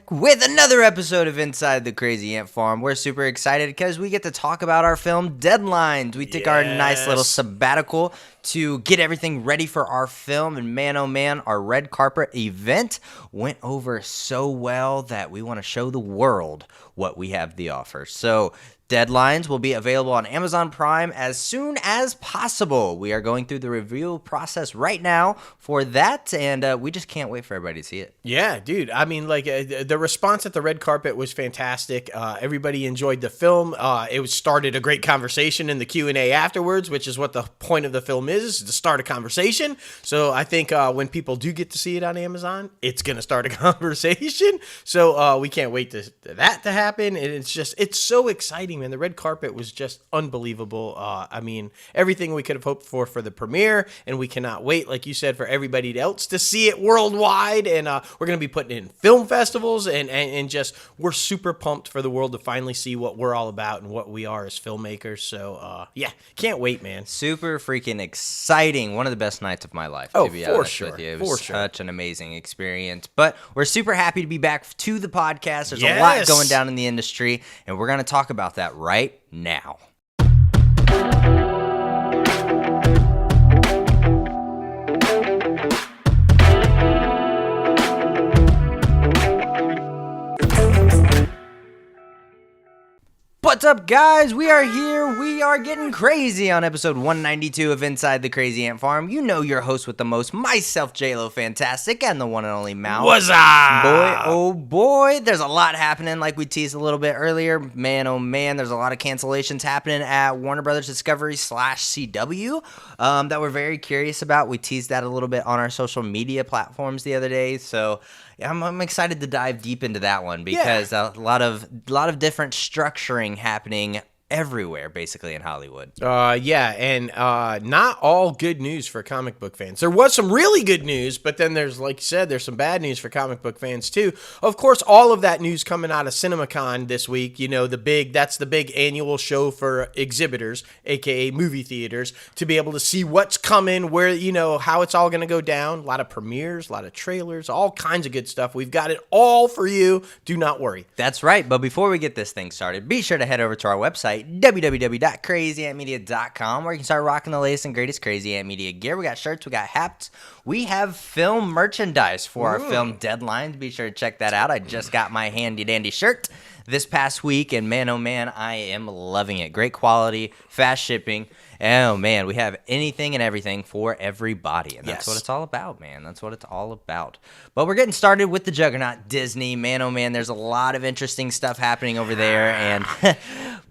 back with another episode of Inside the Crazy Ant Farm. We're super excited because we get to talk about our film Deadlines. We took our nice little sabbatical to get everything ready for our film, and man, oh man, our red carpet event went over so well that we want to show the world what we have to offer. So Deadlines will be available on Amazon Prime as soon as possible. We are going through the review process right now for that, and we just can't wait for everybody to see it. Yeah, dude. I mean, like, the response at the red carpet was fantastic. Everybody enjoyed the film. It started a great conversation in the Q&A afterwards, which is what the point of the film is to start a conversation. So I think when people do get to see it on Amazon, it's going to start a conversation. So we can't wait for that to happen. And it's so exciting, man. The red carpet was just unbelievable. I mean, everything we could have hoped for the premiere, and we cannot wait, like you said, for everybody else to see it worldwide. And we're going to be putting it in film festivals, and just we're super pumped for the world to finally see what we're all about and what we are as filmmakers. So yeah, can't wait, man. Super freaking exciting. One of the best nights of my life, to be honest with you. It was such an amazing experience. But we're super happy to be back to the podcast. There's a lot going down in the industry, and we're going to talk about that right now. What's up, guys? We are here. We are getting crazy on episode 192 of Inside the Crazy Ant Farm. You know your host with the most, myself, JLo Fantastic, and the one and only Mal. What's up? Boy, oh boy, there's a lot happening like we teased a little bit earlier. Man, oh man, there's a lot of cancellations happening at Warner Brothers Discovery / CW that we're very curious about. We teased that a little bit on our social media platforms the other day, so I'm excited to dive deep into that one because a lot of different structuring happening everywhere, basically, in Hollywood. And not all good news for comic book fans. There was some really good news, but then there's, like you said, there's some bad news for comic book fans too. Of course, all of that news coming out of CinemaCon this week. You know, that's the big annual show for exhibitors, aka movie theaters, to be able to see what's coming, where, you know, how it's all going to go down. A lot of premieres, a lot of trailers, all kinds of good stuff. We've got it all for you. Do not worry. That's right. But before we get this thing started, be sure to head over to our website, www.crazyantmedia.com, where you can start rocking the latest and greatest Crazy Ant Media gear. We got shirts, we got hats, we have film merchandise for our film Deadlines. Be sure to check that out. I just got my handy dandy shirt this past week, and man, oh man, I am loving it. Great quality, fast shipping. Oh man, we have anything and everything for everybody, and that's what it's all about, man. That's what it's all about. But we're getting started with the juggernaut, Disney. Man, oh man, there's a lot of interesting stuff happening over there, and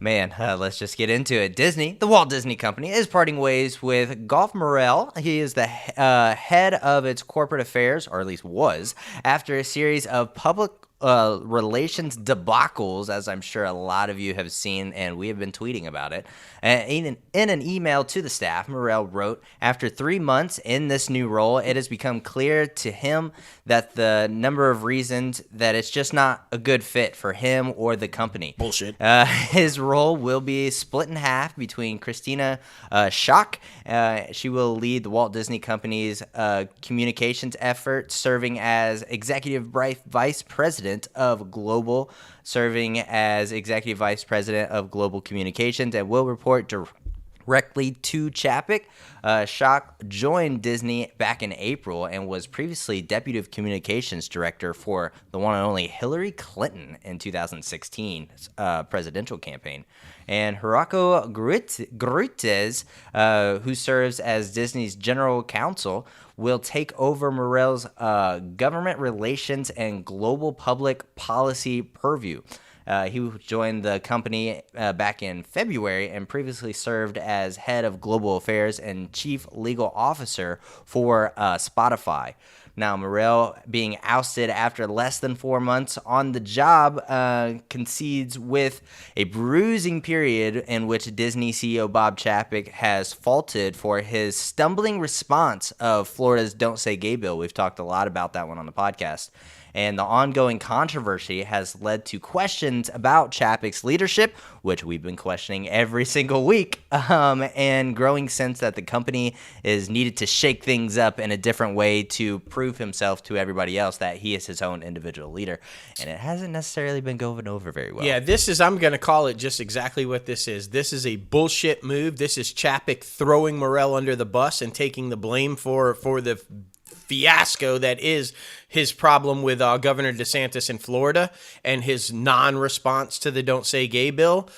man, let's just get into it. Disney, the Walt Disney Company, is parting ways with Golf Morrell. He is the head of its corporate affairs, or at least was, after a series of public relations debacles, as I'm sure a lot of you have seen, and we have been tweeting about it. In an email to the staff, Morrell wrote, "After 3 months in this new role, it has become clear to him that the number of reasons that it's just not a good fit for him or the company." Bullshit. His role will be split in half between Christina Schock. She will lead the Walt Disney Company's communications effort, serving as executive vice president of global communications, and will report directly to Chapek. Schock joined Disney back in April and was previously deputy communications director for the one and only Hillary Clinton in 2016's presidential campaign. And Hiroko Gruites, who serves as Disney's general counsel, will take over Morrell's government relations and global public policy purview. He joined the company back in February and previously served as head of global affairs and chief legal officer for Spotify. Now, Morrell being ousted after less than 4 months on the job coincides with a bruising period in which Disney CEO Bob Chapek has faulted for his stumbling response of Florida's Don't Say Gay bill. We've talked a lot about that one on the podcast. And the ongoing controversy has led to questions about Chapek's leadership, which we've been questioning every single week, and growing sense that the company is needed to shake things up in a different way to prove himself to everybody else that he is his own individual leader. And it hasn't necessarily been going over very well. Yeah, I'm going to call it just exactly what this is. This is a bullshit move. This is Chapek throwing Morrell under the bus and taking the blame for the fiasco that is his problem with Governor DeSantis in Florida and his non-response to the Don't Say Gay bill.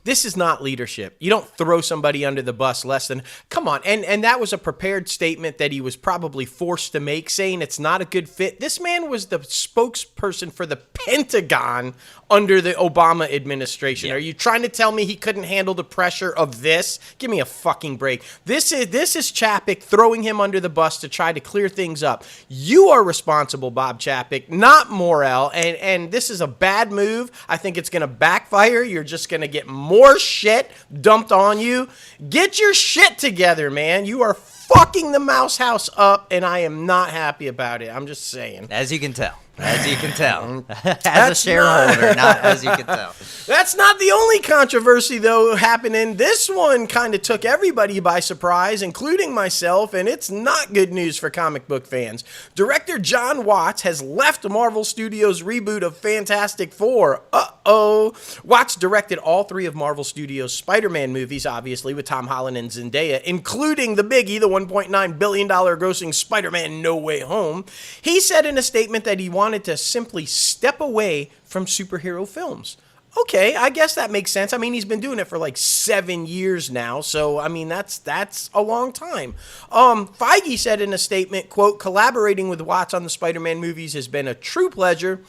This is not leadership. You don't throw somebody under the bus less than, come on. And that was a prepared statement that he was probably forced to make, saying it's not a good fit. This man was the spokesperson for the Pentagon under the Obama administration. Yeah. Are you trying to tell me he couldn't handle the pressure of this? Give me a fucking break. This is Chapek throwing him under the bus to try to clear things up. You are responsible, Bob Chapek, not Morrell, and this is a bad move. I think it's going to backfire. You're just going to get more shit dumped on you. Get your shit together, man. You are fucking the mouse house up, and I am not happy about it. I'm just saying. As you can tell. As you can tell. As a shareholder, not as you can tell. That's not the only controversy, though, happening. This one kind of took everybody by surprise, including myself, and it's not good news for comic book fans. Director Jon Watts has left Marvel Studios' reboot of Fantastic Four. Uh-oh. Watts directed all three of Marvel Studios' Spider-Man movies, obviously, with Tom Holland and Zendaya, including the biggie, the $1.9 billion grossing Spider-Man No Way Home. He said in a statement that he wanted to simply step away from superhero films. Okay, I guess that makes sense. I mean, he's been doing it for like 7 years now, so I mean that's a long time. Feige said in a statement, quote, "Collaborating with Watts on the Spider-Man movies has been a true pleasure.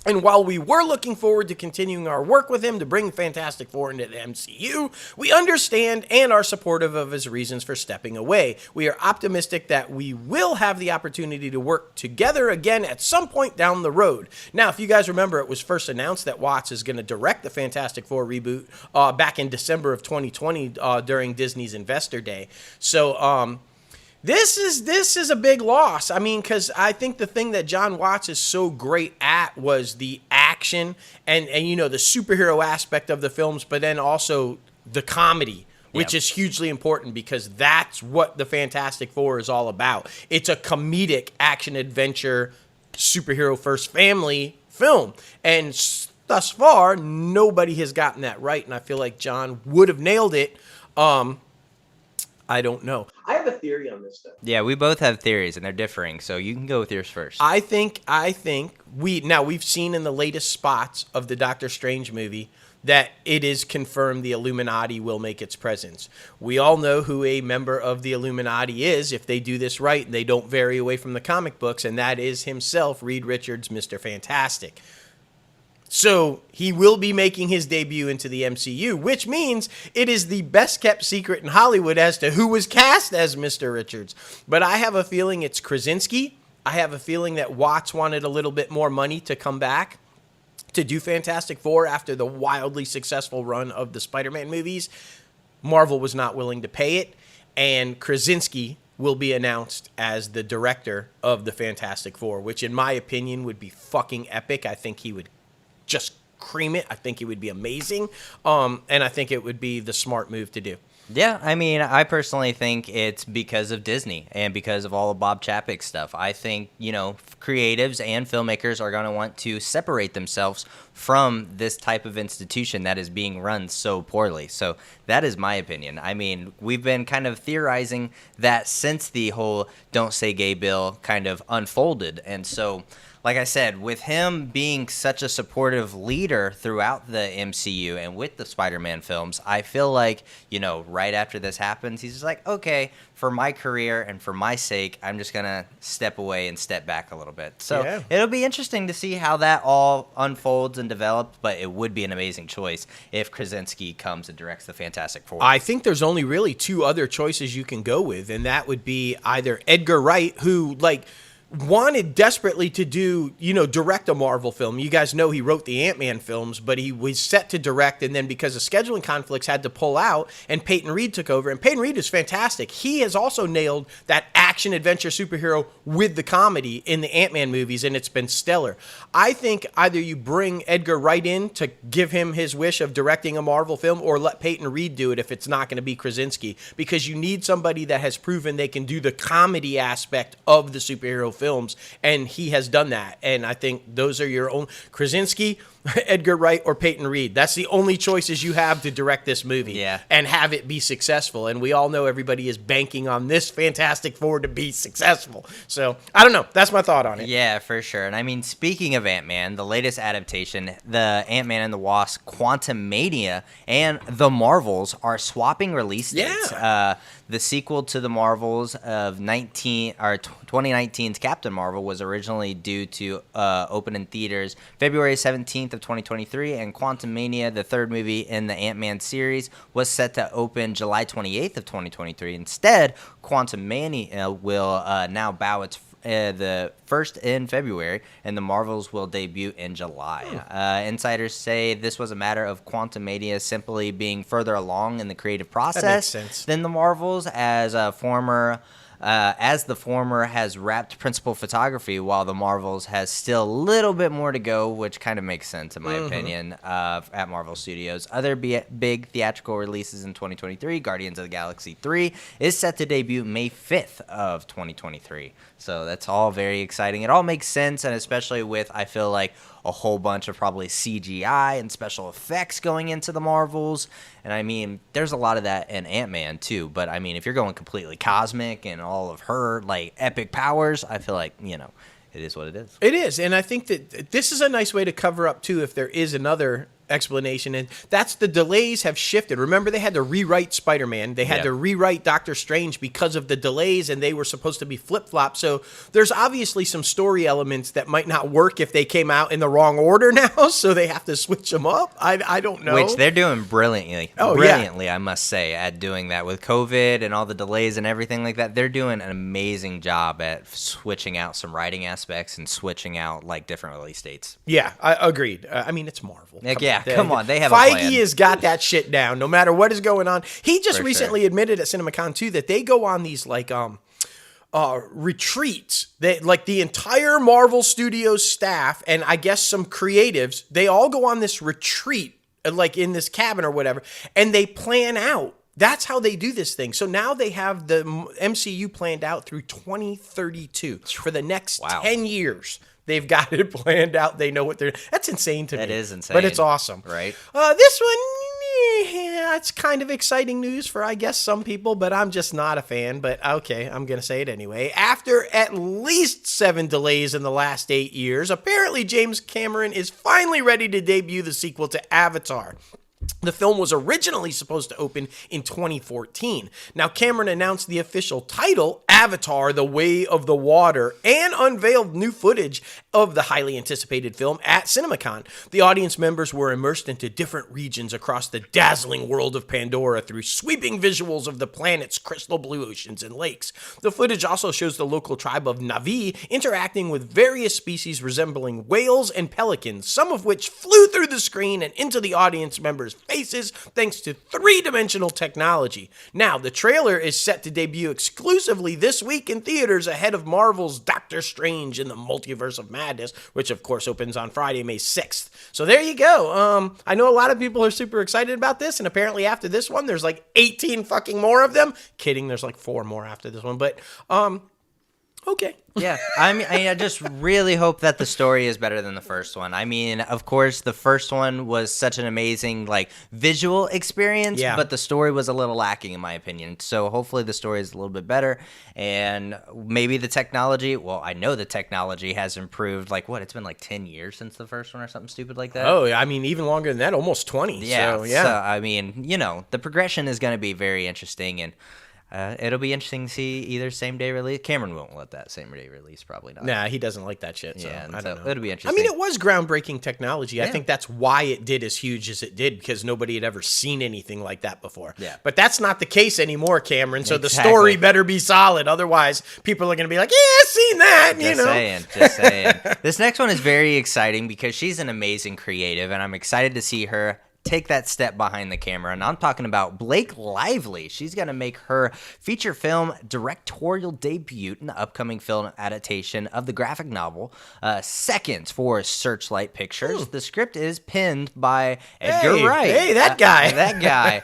And while we were looking forward to continuing our work with him to bring Fantastic Four into the MCU, we understand and are supportive of his reasons for stepping away. We are optimistic that we will have the opportunity to work together again at some point down the road." Now, if you guys remember, it was first announced that Watts is going to direct the Fantastic Four reboot back in December of 2020 during Disney's Investor Day. So, This is a big loss. I mean, because I think the thing that Jon Watts is so great at was the action and you know, the superhero aspect of the films, but then also the comedy, which is hugely important because that's what the Fantastic Four is all about. It's a comedic action-adventure superhero first family film. And thus far, nobody has gotten that right, and I feel like Jon would have nailed it. I don't know. I have a theory on this stuff. Yeah, we both have theories, and they're differing, so you can go with yours first. I think we've seen in the latest spots of the Doctor Strange movie that it is confirmed the Illuminati will make its presence. We all know who a member of the Illuminati is if they do this right and they don't vary away from the comic books, and that is himself, Reed Richards, Mr. Fantastic. So he will be making his debut into the MCU, which means it is the best kept secret in Hollywood as to who was cast as Mr. Richards. But I have a feeling it's Krasinski. I have a feeling that Watts wanted a little bit more money to come back to do Fantastic Four after the wildly successful run of the Spider-Man movies. Marvel was not willing to pay it, and Krasinski will be announced as the director of the Fantastic Four, which in my opinion would be fucking epic. I think he would just cream it. I think it would be amazing. And I think it would be the smart move to do. Yeah, I mean, I personally think it's because of Disney and because of all of Bob Chapek's stuff. I think, you know, creatives and filmmakers are going to want to separate themselves from this type of institution that is being run so poorly. So that is my opinion. I mean, we've been kind of theorizing that since the whole Don't Say Gay bill kind of unfolded. And so, like I said, with him being such a supportive leader throughout the MCU and with the Spider-Man films, I feel like, you know, right after this happens, he's just like, okay, for my career and for my sake, I'm just going to step away and step back a little bit. So It'll be interesting to see how that all unfolds and develops, but it would be an amazing choice if Krasinski comes and directs the Fantastic Four. I think there's only really two other choices you can go with, and that would be either Edgar Wright, who, like, wanted desperately to do, direct a Marvel film. You guys know he wrote the Ant-Man films, but he was set to direct, and then because of scheduling conflicts had to pull out, and Peyton Reed took over. And Peyton Reed is fantastic. He has also nailed that action-adventure superhero with the comedy in the Ant-Man movies, and it's been stellar. I think either you bring Edgar Wright in to give him his wish of directing a Marvel film, or let Peyton Reed do it if it's not going to be Krasinski, because you need somebody that has proven they can do the comedy aspect of the superhero films, and he has done that. And I think those are your own Krasinski, Edgar Wright, or Peyton Reed. That's the only choices you have to direct this movie and have it be successful. And we all know everybody is banking on this Fantastic Four to be successful. So I don't know. That's my thought on it. Yeah, for sure. And I mean, speaking of Ant-Man, the latest adaptation, the Ant-Man and the Wasp, Quantumania, and the Marvels are swapping release dates. Yeah. The sequel to the Marvels of 2019's Captain Marvel was originally due to open in theaters February 17th of 2023, and Quantumania, the third movie in the Ant-Man series, was set to open July 28th of 2023. Instead, Quantumania will now bow its the first in February, and the Marvels will debut in July. Insiders say this was a matter of Quantumania simply being further along in the creative process than the Marvels, as the former has wrapped principal photography, while the Marvels has still a little bit more to go, which kind of makes sense in my opinion, at Marvel Studios. Other big theatrical releases in 2023, Guardians of the Galaxy 3 is set to debut May 5th of 2023. So that's all very exciting. It all makes sense, and especially with, I feel like, a whole bunch of probably CGI and special effects going into the Marvels. And I mean, there's a lot of that in Ant-Man too. But I mean, if you're going completely cosmic and all of her like epic powers, I feel like, it is what it is. It is. And I think that this is a nice way to cover up too if there is another explanation, and that's the delays have shifted. Remember, they had to rewrite Spider-Man. They had to rewrite Doctor Strange because of the delays, and they were supposed to be flip-flop. So there's obviously some story elements that might not work if they came out in the wrong order now, so they have to switch them up. I don't know. Which they're doing brilliantly. Brilliantly, I must say, at doing that with COVID and all the delays and everything like that. They're doing an amazing job at switching out some writing aspects and switching out like different release dates. Yeah, I agreed. I mean, it's Marvel. Come on, they have Feige a plan. has got that shit down, no matter what is going on. He just recently admitted at CinemaCon too that they go on these like retreats. That like the entire Marvel Studios staff and I guess some creatives, they all go on this retreat, like in this cabin or whatever, and they plan out. That's how they do this thing. So now they have the MCU planned out through 2032 for the next 10 years. They've got it planned out. They know what they're... That's insane to me. That is insane. But it's awesome. Right. This one, it's kind of exciting news for, I guess, some people, but I'm just not a fan. But okay, I'm going to say it anyway. After at least 7 delays in the last 8 years, apparently James Cameron is finally ready to debut the sequel to Avatar. The film was originally supposed to open in 2014. Now, Cameron announced the official title, Avatar: The Way of the Water, and unveiled new footage of the highly anticipated film at CinemaCon. The audience members were immersed into different regions across the dazzling world of Pandora through sweeping visuals of the planet's crystal blue oceans and lakes. The footage also shows the local tribe of Na'vi interacting with various species resembling whales and pelicans, some of which flew through the screen and into the audience members' faces thanks to 3-dimensional technology. Now, the trailer is set to debut exclusively this week in theaters ahead of Marvel's Doctor Strange in the Multiverse of Madness, which of course opens on Friday, May 6th. So there you go. I know a lot of people are super excited about this, and apparently after this one, there's like 18 fucking more of them. Kidding, there's like 4 more after this one, but okay. Yeah, I mean, I just really hope that the story is better than the first one. I mean, of course, the first one was such an amazing, like, visual experience, but the story was a little lacking, in my opinion. So hopefully the story is a little bit better, and maybe the technology, well, I know the technology has improved, like, what, it's been like 10 years since the first one or something stupid like that? Oh, I mean, even longer than that, almost 20. Yeah, so I mean, the progression is going to be very interesting, and It'll be interesting to see either same day release. Cameron won't let that same day release, probably not. Nah, he doesn't like that shit. So Yeah, I don't know. it'll be interesting. I mean, it was groundbreaking technology. Yeah. I think that's why it did as huge as it did, because nobody had ever seen anything like that before. Yeah. But that's not the case anymore, Cameron. So the Exactly. story better be solid. Otherwise, people are going to be like, yeah, I've seen that. Just saying. This next one is very exciting because she's an amazing creative, and I'm excited to see her take that step behind the camera. And I'm talking about Blake Lively. She's going to make her feature film directorial debut in the upcoming film adaptation of the graphic novel Seconds for Searchlight Pictures. The script is penned by Edgar Wright. Hey, that guy.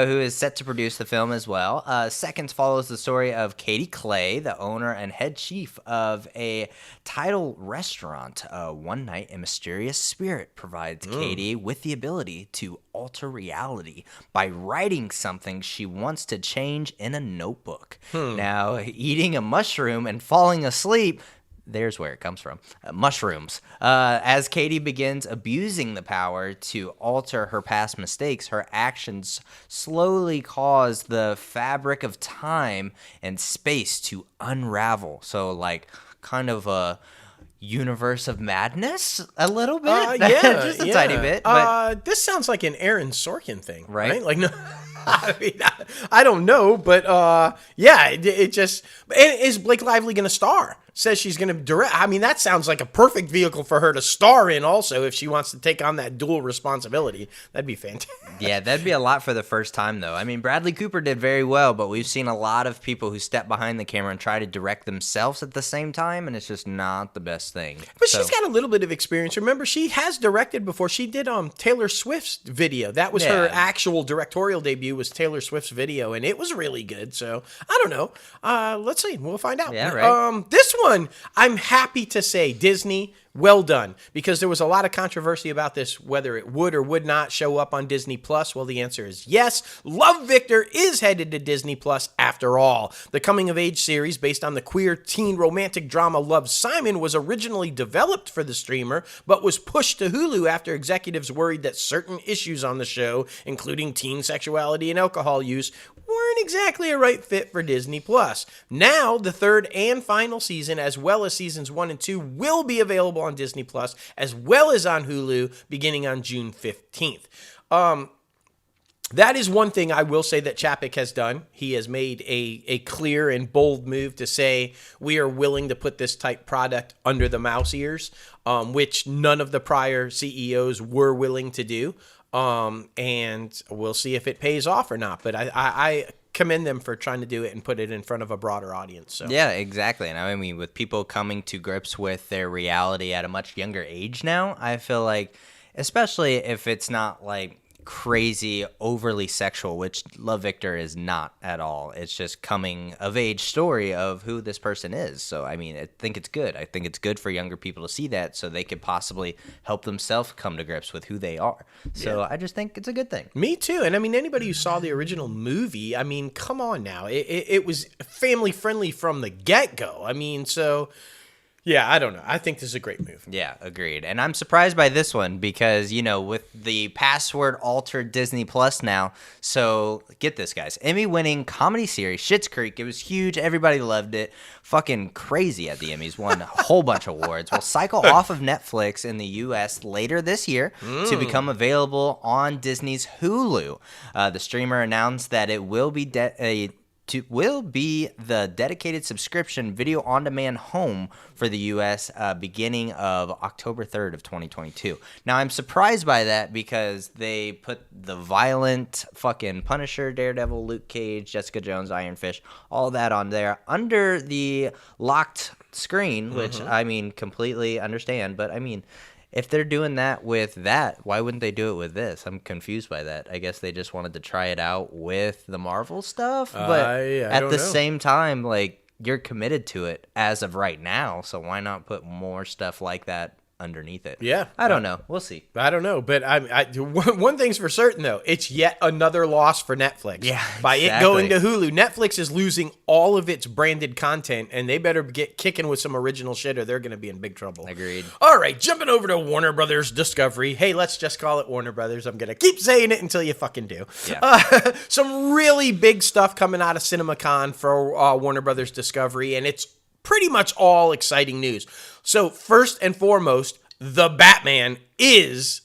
Who is set to produce the film as well. Seconds follows the story of Katie Clay, the owner and head chief of a tidal restaurant. One night, a mysterious spirit provides Katie with the ability to alter reality by writing something she wants to change in a notebook. Now, eating a mushroom and falling asleep, there's where it comes from. Mushrooms. As Katie begins abusing the power to alter her past mistakes, her actions slowly cause the fabric of time and space to unravel. So, like, kind of a universe of madness a little bit. Just a tiny bit. But this sounds like an Aaron Sorkin thing, Right? Like, no, I mean, I don't know, but it just. And is Blake Lively going to star? Says she's going to direct. I mean, that sounds like a perfect vehicle for her to star in. Also, if she wants to take on that dual responsibility, that'd be fantastic. Yeah, that'd be a lot for the first time, though. I mean, Bradley Cooper did very well, but we've seen a lot of people who step behind the camera and try to direct themselves at the same time, and it's just not the best thing. But she's got a little bit of experience. Remember, she has directed before. She did Taylor Swift's video. That was her actual directorial debut. Was Taylor Swift's video, and it was really good. So I don't know. Let's see. We'll find out. Yeah, right. This one, I'm happy to say, Disney, well done, because there was a lot of controversy about this, whether it would or would not show up on Disney Plus. Well, the answer is yes. Love, Victor is headed to Disney Plus after all. The coming-of-age series based on the queer teen romantic drama Love, Simon was originally developed for the streamer, but was pushed to Hulu after executives worried that certain issues on the show, including teen sexuality and alcohol use, weren't exactly a right fit for Disney Plus. Now, the third and final season, as well as seasons 1 and 2, will be available on Disney Plus, as well as on Hulu, beginning on June 15th. That is one thing I will say that Chapek has done. He has made a clear and bold move to say we are willing to put this type product under the mouse ears, which none of the prior CEOs were willing to do. And we'll see if it pays off or not. But I commend them for trying to do it and put it in front of a broader audience. So. Yeah, exactly. And I mean, with people coming to grips with their reality at a much younger age now, I feel like, especially if it's not like crazy, overly sexual, which Love, Victor is not at all. It's just coming of age story of who this person is. So, I mean, I think it's good. I think it's good for younger people to see that so they could possibly help themselves come to grips with who they are. So I just think it's a good thing. Me too. And I mean, anybody who saw the original movie, I mean, come on now. It was family friendly from the get-go. I mean, so... Yeah, I don't know. I think this is a great move. Yeah, agreed. And I'm surprised by this one because, you know, with the password altered Disney Plus now, so get this, guys. Emmy-winning comedy series Schitt's Creek, it was huge. Everybody loved it. Fucking crazy at the Emmys. Won a whole bunch of awards. Will cycle off of Netflix in the U.S. later this year to become available on Disney's Hulu. The streamer announced that it will be will be the dedicated subscription video on-demand home for the U.S. Beginning of October 3rd of 2022. Now, I'm surprised by that because they put the violent fucking Punisher, Daredevil, Luke Cage, Jessica Jones, Iron Fist, all that on there under the locked screen, which, I mean, completely understand. But, I mean... if they're doing that with that, why wouldn't they do it with this? I'm confused by that. I guess they just wanted to try it out with the Marvel stuff. But at the same time, like, you're committed to it as of right now. So why not put more stuff like that underneath it. Yeah. I don't know. We'll see. I don't know, but one thing's for certain though, it's yet another loss for Netflix. Yeah, by exactly. it going to Hulu, Netflix is losing all of its branded content, and they better get kicking with some original shit, or they're going to be in big trouble. Agreed. All right, jumping over to Warner Brothers Discovery. Hey, let's just call it Warner Brothers. I'm going to keep saying it until you fucking do. Yeah. Some really big stuff coming out of CinemaCon for Warner Brothers Discovery, and it's pretty much all exciting news. So first and foremost, The Batman is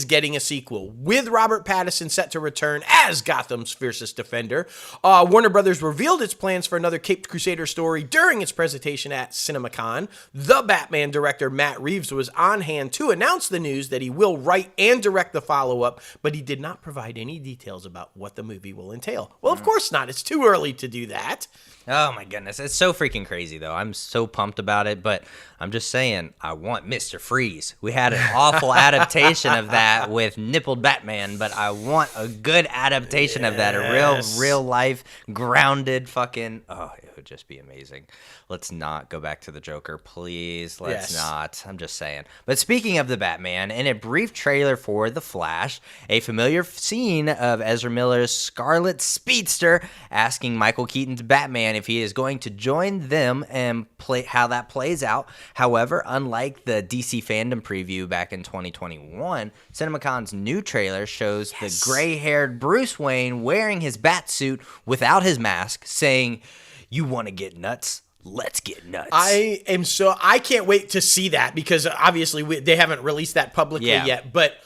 getting a sequel, with Robert Pattison set to return as Gotham's fiercest defender. Warner Brothers revealed its plans for another Caped Crusader story during its presentation at CinemaCon. The Batman director Matt Reeves was on hand to announce the news that he will write and direct the follow-up, but he did not provide any details about what the movie will entail. Well, of course not. It's too early to do that. Oh my goodness, it's so freaking crazy though. I'm so pumped about it, but I'm just saying, I want Mr. Freeze. We had an awful adaptation of that with nippled Batman, but I want a good adaptation of that, a real life, grounded fucking, it would just be amazing. Let's not go back to the Joker, please. Let's not. I'm just saying. But speaking of the Batman, in a brief trailer for The Flash, a familiar scene of Ezra Miller's Scarlet Speedster asking Michael Keaton's Batman if he is going to join them and play how that plays out. However, unlike the DC fandom preview back in 2021, CinemaCon's new trailer shows the gray-haired Bruce Wayne wearing his Batsuit without his mask, saying, "You want to get nuts? Let's get nuts." I can't wait to see that, because obviously they haven't released that publicly yet, but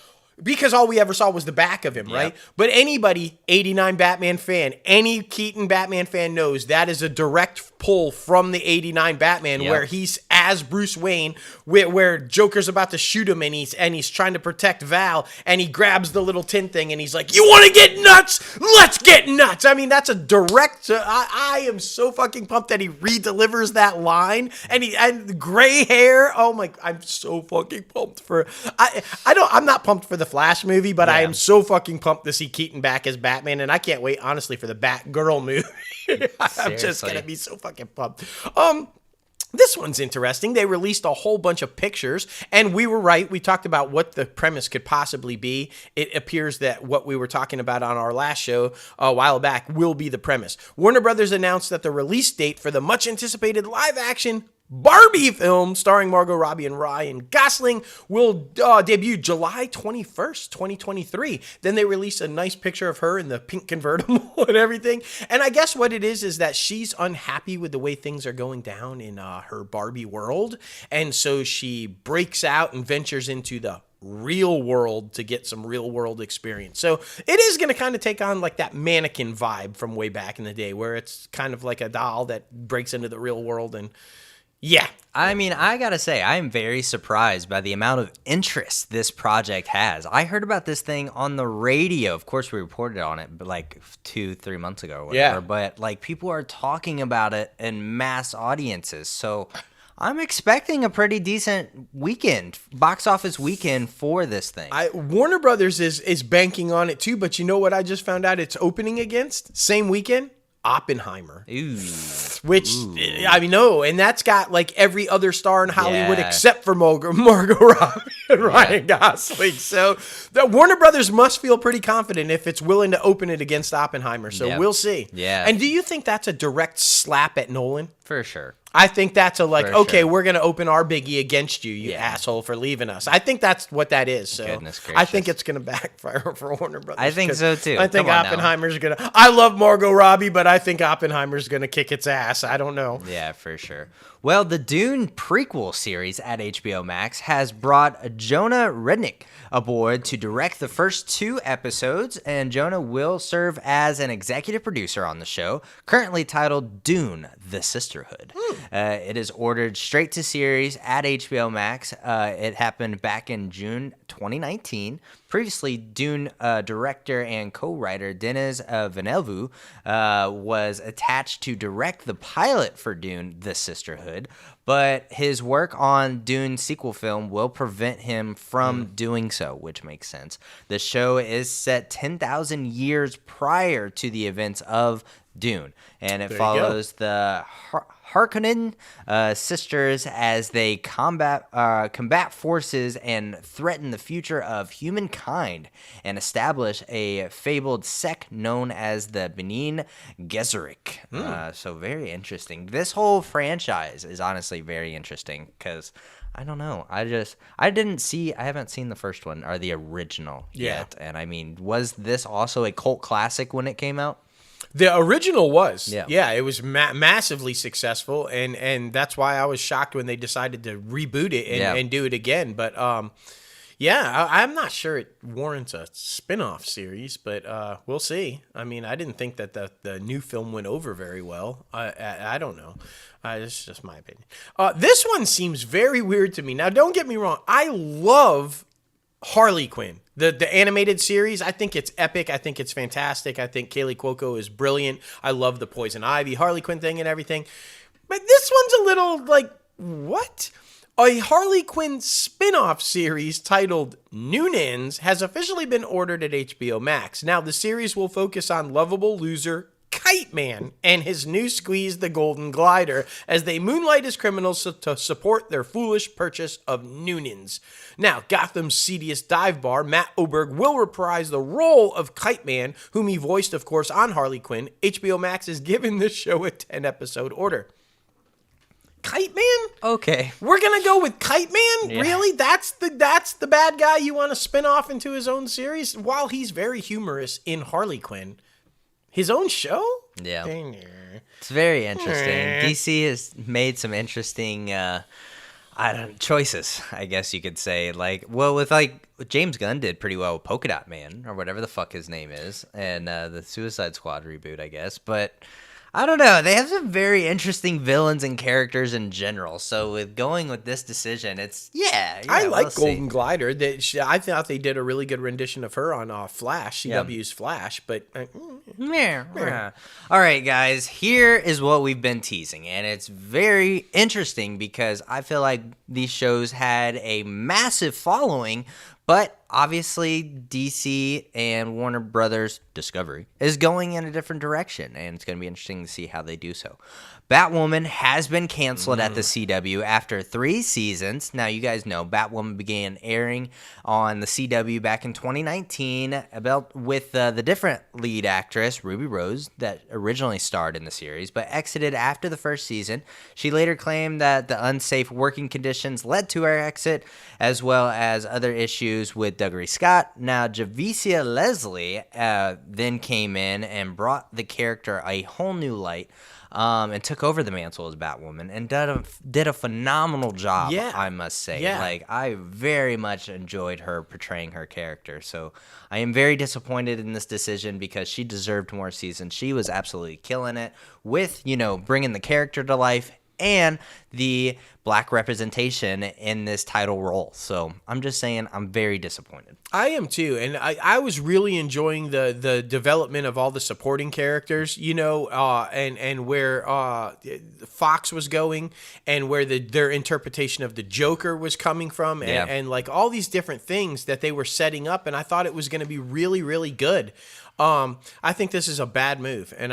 because all we ever saw was the back of him, right? But anybody, 89 Batman fan, any Keaton Batman fan knows that is a direct pull from the 89 Batman, where he's as Bruce Wayne, where Joker's about to shoot him and he's trying to protect Val, and he grabs the little tin thing and he's like, "You want to get nuts? Let's get nuts." I mean, that's a direct. I am so fucking pumped that he redelivers that line, and gray hair. Oh my! I'm so fucking pumped for. I'm not pumped for the Flash movie, but I am so fucking pumped to see Keaton back as Batman, and I can't wait, honestly, for the Batgirl movie. I'm just gonna be so fucking pumped. This one's interesting. They released a whole bunch of pictures, and we were right. We talked about what the premise could possibly be. It appears that what we were talking about on our last show a while back will be the premise. Warner Brothers announced that the release date for the much-anticipated live-action Barbie film starring Margot Robbie and Ryan Gosling will debut July 21st, 2023. Then they released a nice picture of her in the pink convertible and everything. And I guess what it is that she's unhappy with the way things are going down in her Barbie world. And so she breaks out and ventures into the real world to get some real world experience. So it is going to kind of take on like that mannequin vibe from way back in the day, where it's kind of like a doll that breaks into the real world. And yeah. I mean, I gotta say, I am very surprised by the amount of interest this project has. I heard about this thing on the radio. Of course, we reported on it like 2-3 months ago or whatever. But like, people are talking about it in mass audiences. So I'm expecting a pretty decent weekend, box office weekend for this thing. Warner Brothers is banking on it too, but you know what I just found out it's opening against? Same weekend? Oppenheimer. Ooh. Which, I mean, no, and that's got like every other star in Hollywood except for Margot Robbie and Ryan Gosling. So the Warner Brothers must feel pretty confident if it's willing to open it against Oppenheimer. So we'll see. Yeah. And do you think that's a direct slap at Nolan? For sure. I think that's a okay, we're going to open our biggie against you, asshole, for leaving us. I think that's what that is. So Goodness gracious. I think it's going to backfire for Warner Brothers. I think so too. I think Oppenheimer's going to. I love Margot Robbie, but I think Oppenheimer's going to kick its ass. I don't know. Yeah, for sure. Well, the Dune prequel series at HBO Max has brought Jonah Rednick aboard to direct the first 2 episodes, and Jonah will serve as an executive producer on the show, currently titled Dune: The Sisterhood. It is ordered straight to series at HBO Max. It happened back in June 2019. Previously, Dune director and co-writer Denis Villeneuve was attached to direct the pilot for Dune: The Sisterhood, but his work on Dune's sequel film will prevent him from doing so, which makes sense. The show is set 10,000 years prior to the events of Dune, and it follows the Harkonnen sisters as they combat forces and threaten the future of humankind and establish a fabled sect known as the Benin Gesserit. So very interesting. This whole franchise is honestly very interesting because I don't know. I haven't seen the first one or the original yet. And I mean, was this also a cult classic when it came out? The original was. Yeah. It was massively successful, and that's why I was shocked when they decided to reboot it and do it again. But I'm not sure it warrants a spin-off series, but we'll see. I mean, I didn't think that the new film went over very well. I don't know. It's just my opinion. This one seems very weird to me. Now, don't get me wrong. I love Harley Quinn. The animated series, I think it's epic. I think it's fantastic. I think Kaylee Cuoco is brilliant. I love the Poison Ivy Harley Quinn thing and everything. But this one's a little like, what? A Harley Quinn spin-off series titled Noonins has officially been ordered at HBO Max. Now, the series will focus on lovable loser Kite Man and his new squeeze, the Golden Glider, as they moonlight as criminals to support their foolish purchase of Noonins. Now, Gotham's seediest dive bar, Matt Oberg, will reprise the role of Kite Man, whom he voiced, of course, on Harley Quinn. HBO Max has given this show a 10-episode order. Kite Man? Okay. We're going to go with Kite Man? Yeah. Really? That's the bad guy you want to spin off into his own series? While he's very humorous in Harley Quinn. His own show? Yeah. It's very interesting. DC has made some interesting choices, I guess you could say. James Gunn did pretty well with Polka Dot Man, or whatever the fuck his name is, and the Suicide Squad reboot, I guess. But I don't know. They have some very interesting villains and characters in general. So with going with this decision, I like Golden Glider. I thought they did a really good rendition of her on Flash, CW's Flash. But all right, guys. Here is what we've been teasing, and it's very interesting because I feel like these shows had a massive following. But obviously, DC and Warner Brothers Discovery is going in a different direction, and it's going to be interesting to see how they do so. Batwoman has been canceled at the CW after 3 seasons. Now, you guys know Batwoman began airing on the CW back in 2019 with the different lead actress, Ruby Rose, that originally starred in the series, but exited after the first season. She later claimed that the unsafe working conditions led to her exit, as well as other issues with Dougray Scott. Now, Javicia Leslie then came in and brought the character a whole new light. And took over the mantle as Batwoman and did a phenomenal job, I must say. Yeah. Like, I very much enjoyed her portraying her character. So I am very disappointed in this decision because she deserved more seasons. She was absolutely killing it with, bringing the character to life and the black representation in this title role. So I'm just saying I'm very disappointed. I am too. And I was really enjoying the development of all the supporting characters, and where Fox was going and where their interpretation of the Joker was coming from and like all these different things that they were setting up. And I thought it was going to be really, really good. I think this is a bad move, and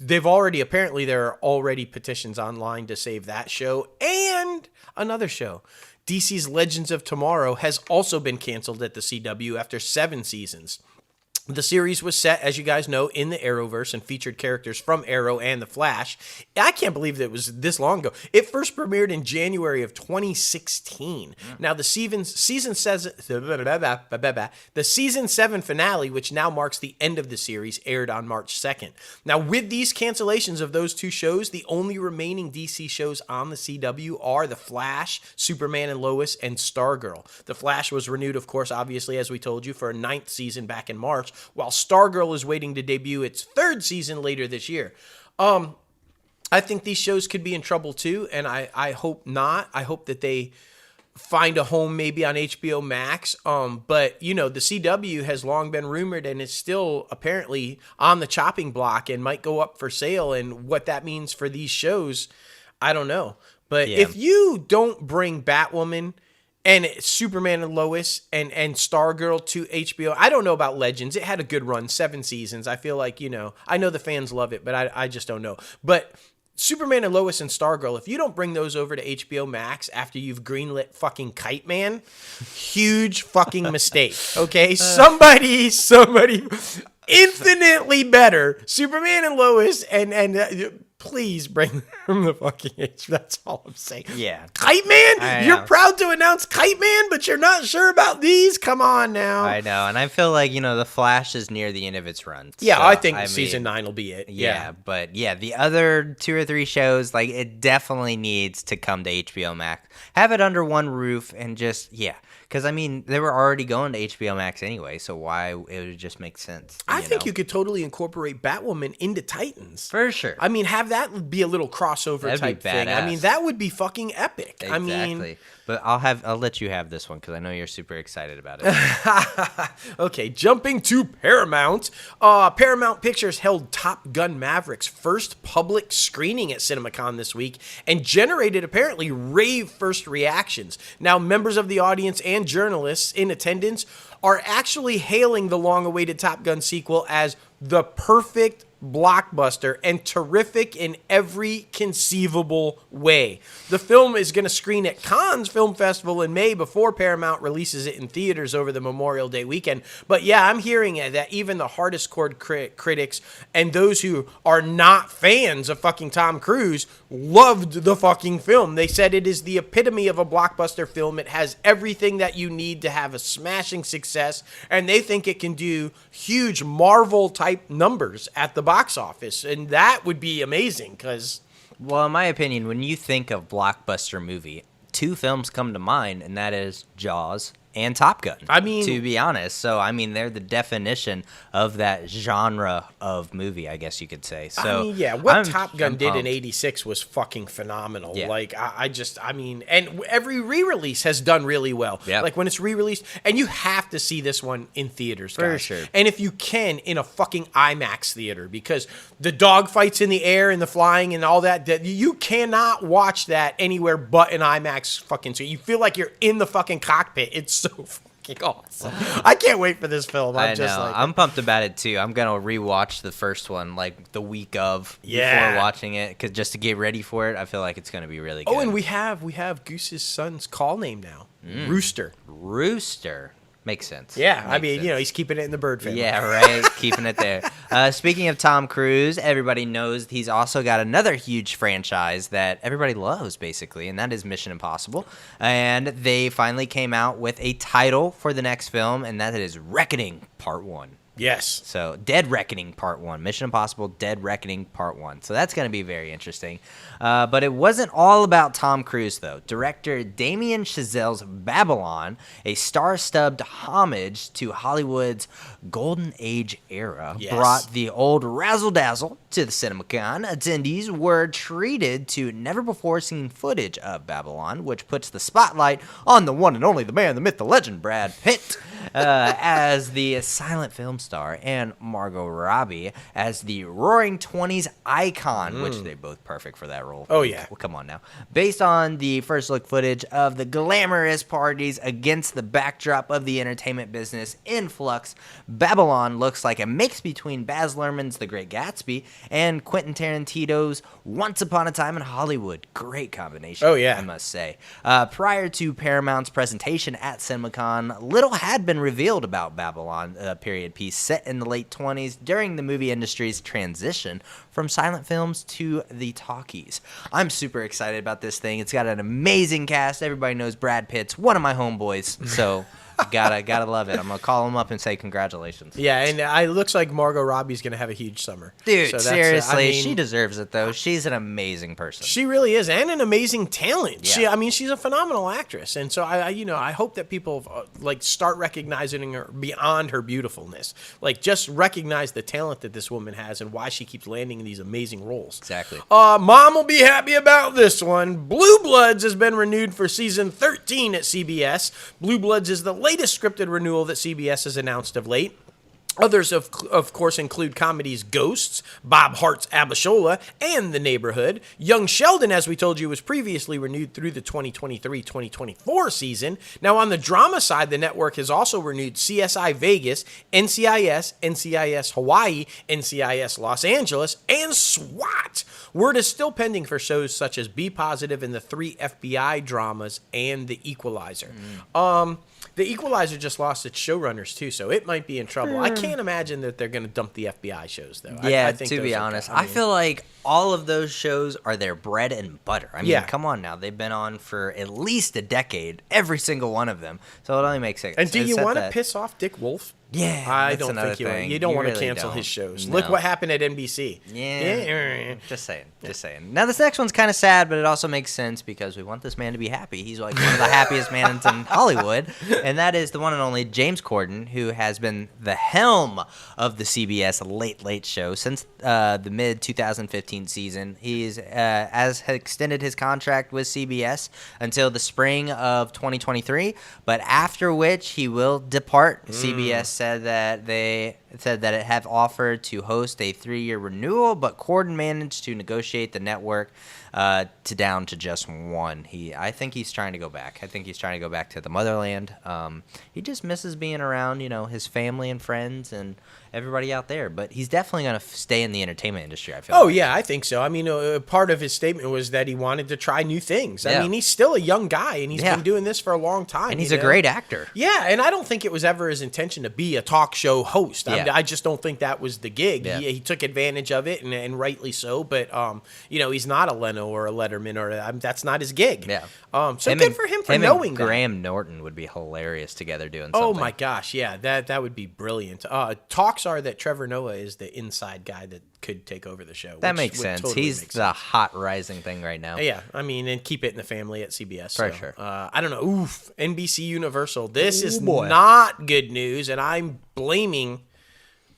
there are already petitions online to save that show and another show. DC's Legends of Tomorrow has also been canceled at the CW after 7 seasons. The series was set, as you guys know, in the Arrowverse and featured characters from Arrow and The Flash. I can't believe that it was this long ago. It first premiered in January of 2016. Now, the season 7 finale, which now marks the end of the series, aired on March 2nd. Now, with these cancellations of those 2 shows, the only remaining DC shows on the CW are The Flash, Superman and Lois, and Stargirl. The Flash was renewed, of course, obviously, as we told you, for a 9th season back in March, while Stargirl is waiting to debut its 3rd season later this year. I think these shows could be in trouble too, and I hope not. I hope that they find a home maybe on HBO Max. But, the CW has long been rumored and is still apparently on the chopping block and might go up for sale. And what that means for these shows, I don't know. But if you don't bring Batwoman and Superman and Lois and Stargirl to HBO. I don't know about Legends. It had a good run, 7 seasons. I feel like, I know the fans love it, but I just don't know. But Superman and Lois and Stargirl, if you don't bring those over to HBO Max after you've greenlit fucking Kite Man, huge fucking mistake. Okay? Somebody infinitely better. Superman and Lois and please bring them the fucking H. That's all I'm saying. Yeah. Kite Man? You're proud to announce Kite Man, but you're not sure about these? Come on now. I know. And I feel like, The Flash is near the end of its run. Yeah, so, I think season 9 will be it. Yeah. But the other 2 or 3 shows, like, it definitely needs to come to HBO Max. Have it under one roof and just, because, they were already going to HBO Max anyway, so why it would just make sense. I think you could totally incorporate Batwoman into Titans. For sure. Have that be a little crossover type thing. That would be fucking epic. Exactly. But I'll let you have this one because I know you're super excited about it. Okay, jumping to Paramount. Paramount Pictures held Top Gun Maverick's first public screening at CinemaCon this week and generated apparently rave first reactions. Now, members of the audience and journalists in attendance are actually hailing the long-awaited Top Gun sequel as the perfect blockbuster and terrific in every conceivable way. The film is going to screen at Cannes Film Festival in May before Paramount releases it in theaters over the Memorial Day weekend. But I'm hearing that even the hardest core critics and those who are not fans of fucking Tom Cruise loved the fucking film. They said it is the epitome of a blockbuster film. It has everything that you need to have a smashing success, and they think it can do huge Marvel-type numbers at the box office, and that would be amazing because... Well, in my opinion, when you think of blockbuster movie, 2 films come to mind, and that is Jaws and Top Gun. To be honest. So, they're the definition of that genre of movie, I guess you could say. So, what Top Gun did in 86 was fucking phenomenal. Yeah. Like, and every re-release has done really well. Yep. Like, when it's re-released, and you have to see this one in theaters, guys. For sure. And if you can, in a fucking IMAX theater, because the dogfights in the air and the flying and all that, you cannot watch that anywhere but an IMAX fucking suite. You feel like you're in the fucking cockpit. It's so fucking awesome. I can't wait for this film. I'm pumped about it too. I'm gonna rewatch the first one like the week of before watching it, because just to get ready for it. I feel like it's gonna be really good. Oh, and we have Goose's son's call name now, Rooster. Makes sense. Yeah, he's keeping it in the bird family. Yeah, right. Keeping it there. Speaking of Tom Cruise, everybody knows he's also got another huge franchise that everybody loves, basically, and that is Mission Impossible. And they finally came out with a title for the next film, and that is Reckoning Part 1. Yes. So, Dead Reckoning Part 1. Mission Impossible Dead Reckoning Part 1. So, that's going to be very interesting. But it wasn't all about Tom Cruise, though. Director Damien Chazelle's Babylon, a star-studded homage to Hollywood's Golden Age era, brought the old razzle-dazzle to the CinemaCon. Attendees were treated to never-before-seen footage of Babylon, which puts the spotlight on the one and only, the man, the myth, the legend, Brad Pitt, as the silent film star, and Margot Robbie as the Roaring 20s icon, which they're both perfect for that role. Oh, yeah. Well, come on now. Based on the first look footage of the glamorous parties against the backdrop of the entertainment business in flux, Babylon looks like a mix between Baz Luhrmann's The Great Gatsby and Quentin Tarantino's Once Upon a Time in Hollywood. Great combination, I must say. Prior to Paramount's presentation at CinemaCon, little had been revealed about Babylon, a period piece set in the late 20s during the movie industry's transition from silent films to the talkies. I'm super excited about this thing. It's got an amazing cast. Everybody knows Brad Pitt's one of my homeboys, so gotta love it. I'm gonna call him up and say congratulations. Yeah, and it looks like Margot Robbie's gonna have a huge summer. Dude, so seriously, she deserves it though. She's an amazing person. She really is, and an amazing talent. Yeah. She's a phenomenal actress, and so I hope that people start recognizing her beyond her beautifulness. Like, just recognize the talent that this woman has and why she keeps landing in these amazing roles. Exactly. Mom will be happy about this one. Blue Bloods has been renewed for season 13 at CBS. Blue Bloods is the latest scripted renewal that CBS has announced of late. Others, of course, include comedies Ghosts, Bob Hart's Abishola, and The Neighborhood. Young Sheldon, as we told you, was previously renewed through the 2023-2024 season. Now, on the drama side, the network has also renewed CSI Vegas, NCIS, NCIS Hawaii, NCIS Los Angeles, and SWAT. Word is still pending for shows such as Be Positive and the 3 FBI dramas and The Equalizer. The Equalizer just lost its showrunners, too, so it might be in trouble. I can't imagine that they're going to dump the FBI shows, though. Yeah, I think to be those are- honest, I feel like all of those shows are their bread and butter. I mean, Yeah. come on now. They've been on for at least a decade, every single one of them. So it only makes sense. And do you Except want to that- piss off Dick Wolf? Yeah, I that's don't another think you thing. you don't want to really cancel don't. his shows. No. Look what happened at NBC. Yeah. Just saying. Now, this next one's kind of sad, but it also makes sense because we want this man to be happy. He's like one of the happiest men in Hollywood, and that is the one and only James Corden, who has been the helm of the CBS Late Show since the mid-2015 season. He's has extended his contract with CBS until the spring of 2023, but after which he will depart. CBS said that it have offered to host a 3-year renewal, but Corden managed to negotiate the network down to just 1. I think he's trying to go back. I think he's trying to go back to the motherland. He just misses being around, his family and friends and everybody out there. But he's definitely going to stay in the entertainment industry, I feel like. Yeah, I think so. I mean, part of his statement was that he wanted to try new things. I Yeah. mean, he's still a young guy, and he's Yeah. been doing this for a long time. And he's a great actor. Yeah, and I don't think it was ever his intention to be a talk show host. Yeah. I just don't think that was the gig. Yeah. He took advantage of it, and rightly so. But he's not a Leno or a Letterman, or that's not his gig. Yeah. So good for him for knowing that. Graham Norton would be hilarious together doing something. Oh my gosh, yeah, that would be brilliant. Talks are that Trevor Noah is the inside guy that could take over the show. That which makes would sense. totally He's make the hot rising thing right now. Yeah, I mean, and keep it in the family at CBS. For so, sure. I don't know. Oof, NBC Universal. This is boy. not good news, and I'm blaming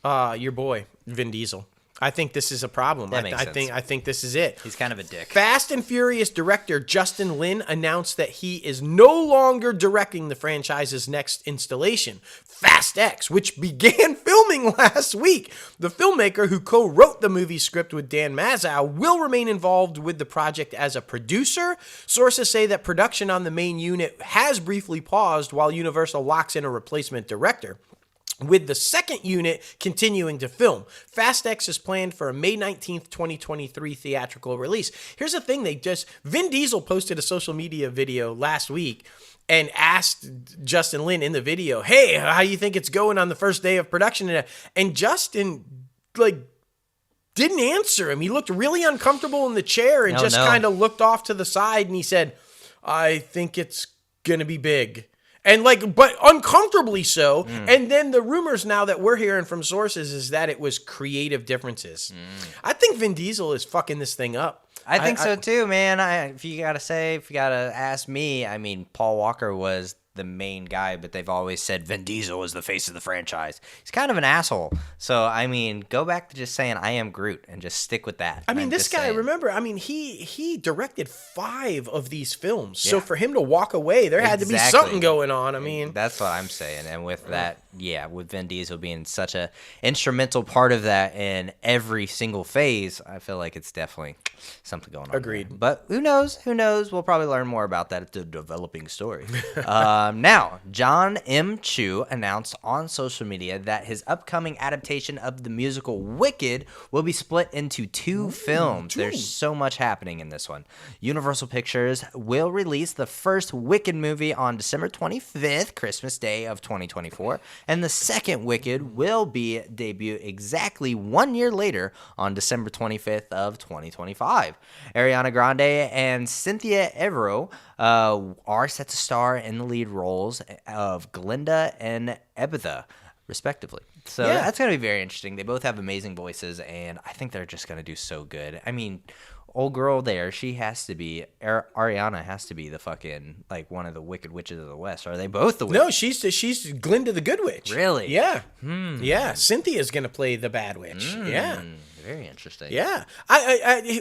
your boy Vin Diesel. I think this is a problem. That makes sense. I think this is it. He's kind of a dick. Fast and Furious director Justin Lin announced that he is no longer directing the franchise's next installation, Fast X, which began filming last week. The filmmaker, who co-wrote the movie script with Dan Mazow, will remain involved with the project as a producer. Sources say that production on the main unit has briefly paused while Universal locks in a replacement director, with the second unit continuing to film. Fast X is planned for a May 19th, 2023 theatrical release. Here's the thing, Vin Diesel posted a social media video last week and asked Justin Lin in the video, hey, how do you think it's going on the first day of production? And Justin, didn't answer him. He looked really uncomfortable in the chair and kind of looked off to the side, and he said, I think it's going to be big. And but uncomfortably so. And then the rumors now that we're hearing from sources is that it was creative differences. I think Vin Diesel is fucking this thing up. I think so too, man. If you gotta ask me, I mean, Paul Walker was the main guy, but they've always said Vin Diesel is the face of the franchise. He's kind of an asshole. So, I mean, go back to just saying I am Groot and just stick with that. I mean, this guy, remember, he directed 5 of these films. So for him to walk away, there had to be something going on. I mean, that's what I'm saying. And with that, with Vin Diesel being such a instrumental part of that in every single phase, I feel like it's definitely something going on. Agreed. There. But who knows? We'll probably learn more about that. It's a developing story. Now, John M. Chu announced on social media that his upcoming adaptation of the musical Wicked will be split into 2 films. There's so much happening in this one. Universal Pictures will release the first Wicked movie on December 25th, Christmas Day of 2024, and the second Wicked will be debut exactly 1 year later on December 25th of 2025. Ariana Grande and Cynthia Erivo are set to star in the lead roles of Glinda and Ebitha, respectively. So that's going to be very interesting. They both have amazing voices, and I think they're just going to do so good. I mean, old girl there, she has to be, Ariana has to be the fucking, one of the Wicked Witches of the West. Are they both the witches? No, she's Glinda the Good Witch. Really? Yeah. Yeah, Cynthia's going to play the Bad Witch. Yeah. Very interesting. Yeah.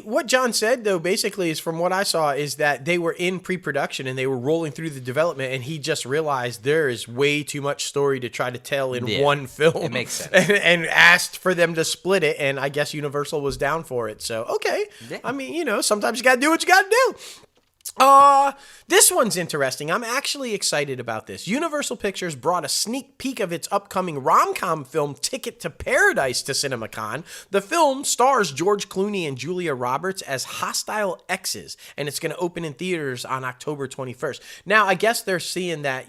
What John said, though, basically is from what I saw is that they were in pre-production and they were rolling through the development, and he just realized there is way too much story to try to tell in one film. It makes sense. And asked for them to split it, and I guess Universal was down for it. So, okay. Yeah. I mean, sometimes you got to do what you got to do. This one's interesting. I'm actually excited about this. Universal Pictures brought a sneak peek of its upcoming rom-com film Ticket to Paradise to CinemaCon. The film stars George Clooney and Julia Roberts as hostile exes, and it's going to open in theaters on October 21st. Now, I guess they're seeing that,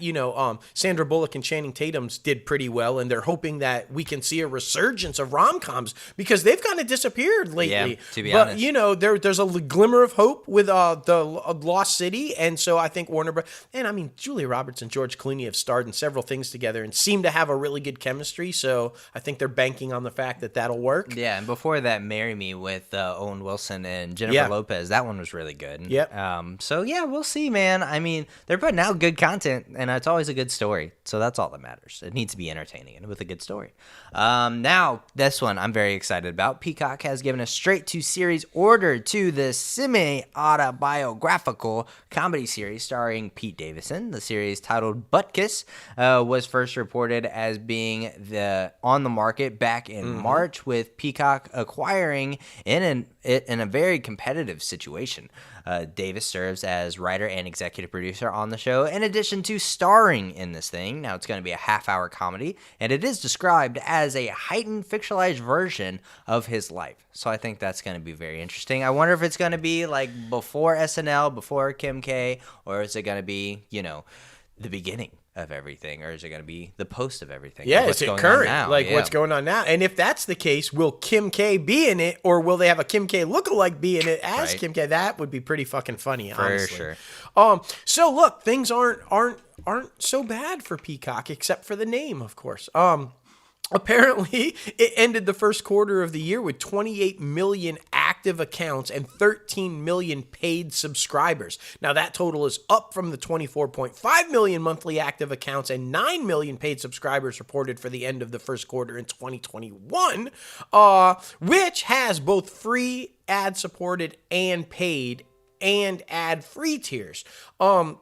Sandra Bullock and Channing Tatum's did pretty well, and they're hoping that we can see a resurgence of rom-coms because they've kind of disappeared lately. Yeah, to be honest. There's a glimmer of hope with the Lost City, and so I think Warner Bros. And I mean, Julia Roberts and George Clooney have starred in several things together and seem to have a really good chemistry, so I think they're banking on the fact that that'll work. Yeah, and before that, Marry Me with Owen Wilson and Jennifer Lopez, that one was really good. Yep. So, yeah, we'll see, man. I mean, they're putting out good content, and it's always a good story, so that's all that matters. It needs to be entertaining and with a good story. Now, this one I'm very excited about. Peacock has given a straight-to-series order to the semi-autobiographical comedy series starring Pete Davidson. The series, titled Butkus, was first reported as being on the market back in March, with Peacock acquiring in a very competitive situation. Davis serves as writer and executive producer on the show, in addition to starring in this thing. Now, it's going to be a half-hour comedy, and it is described as a heightened, fictionalized version of his life. So I think that's going to be very interesting. I wonder if it's going to be like before SNL, before Kim K, or is it going to be, the beginning of everything, or is it going to be the post of everything? Yeah, is it current? What's going on now? And if that's the case, will Kim K be in it, or will they have a Kim K lookalike be in it as Kim K? That would be pretty fucking funny, honestly. For sure. So look, things aren't so bad for Peacock, except for the name, of course. Apparently, it ended the first quarter of the year with 28 million active accounts and 13 million paid subscribers. Now, that total is up from the 24.5 million monthly active accounts and 9 million paid subscribers reported for the end of the first quarter in 2021, which has both free, ad-supported, and paid and ad-free tiers.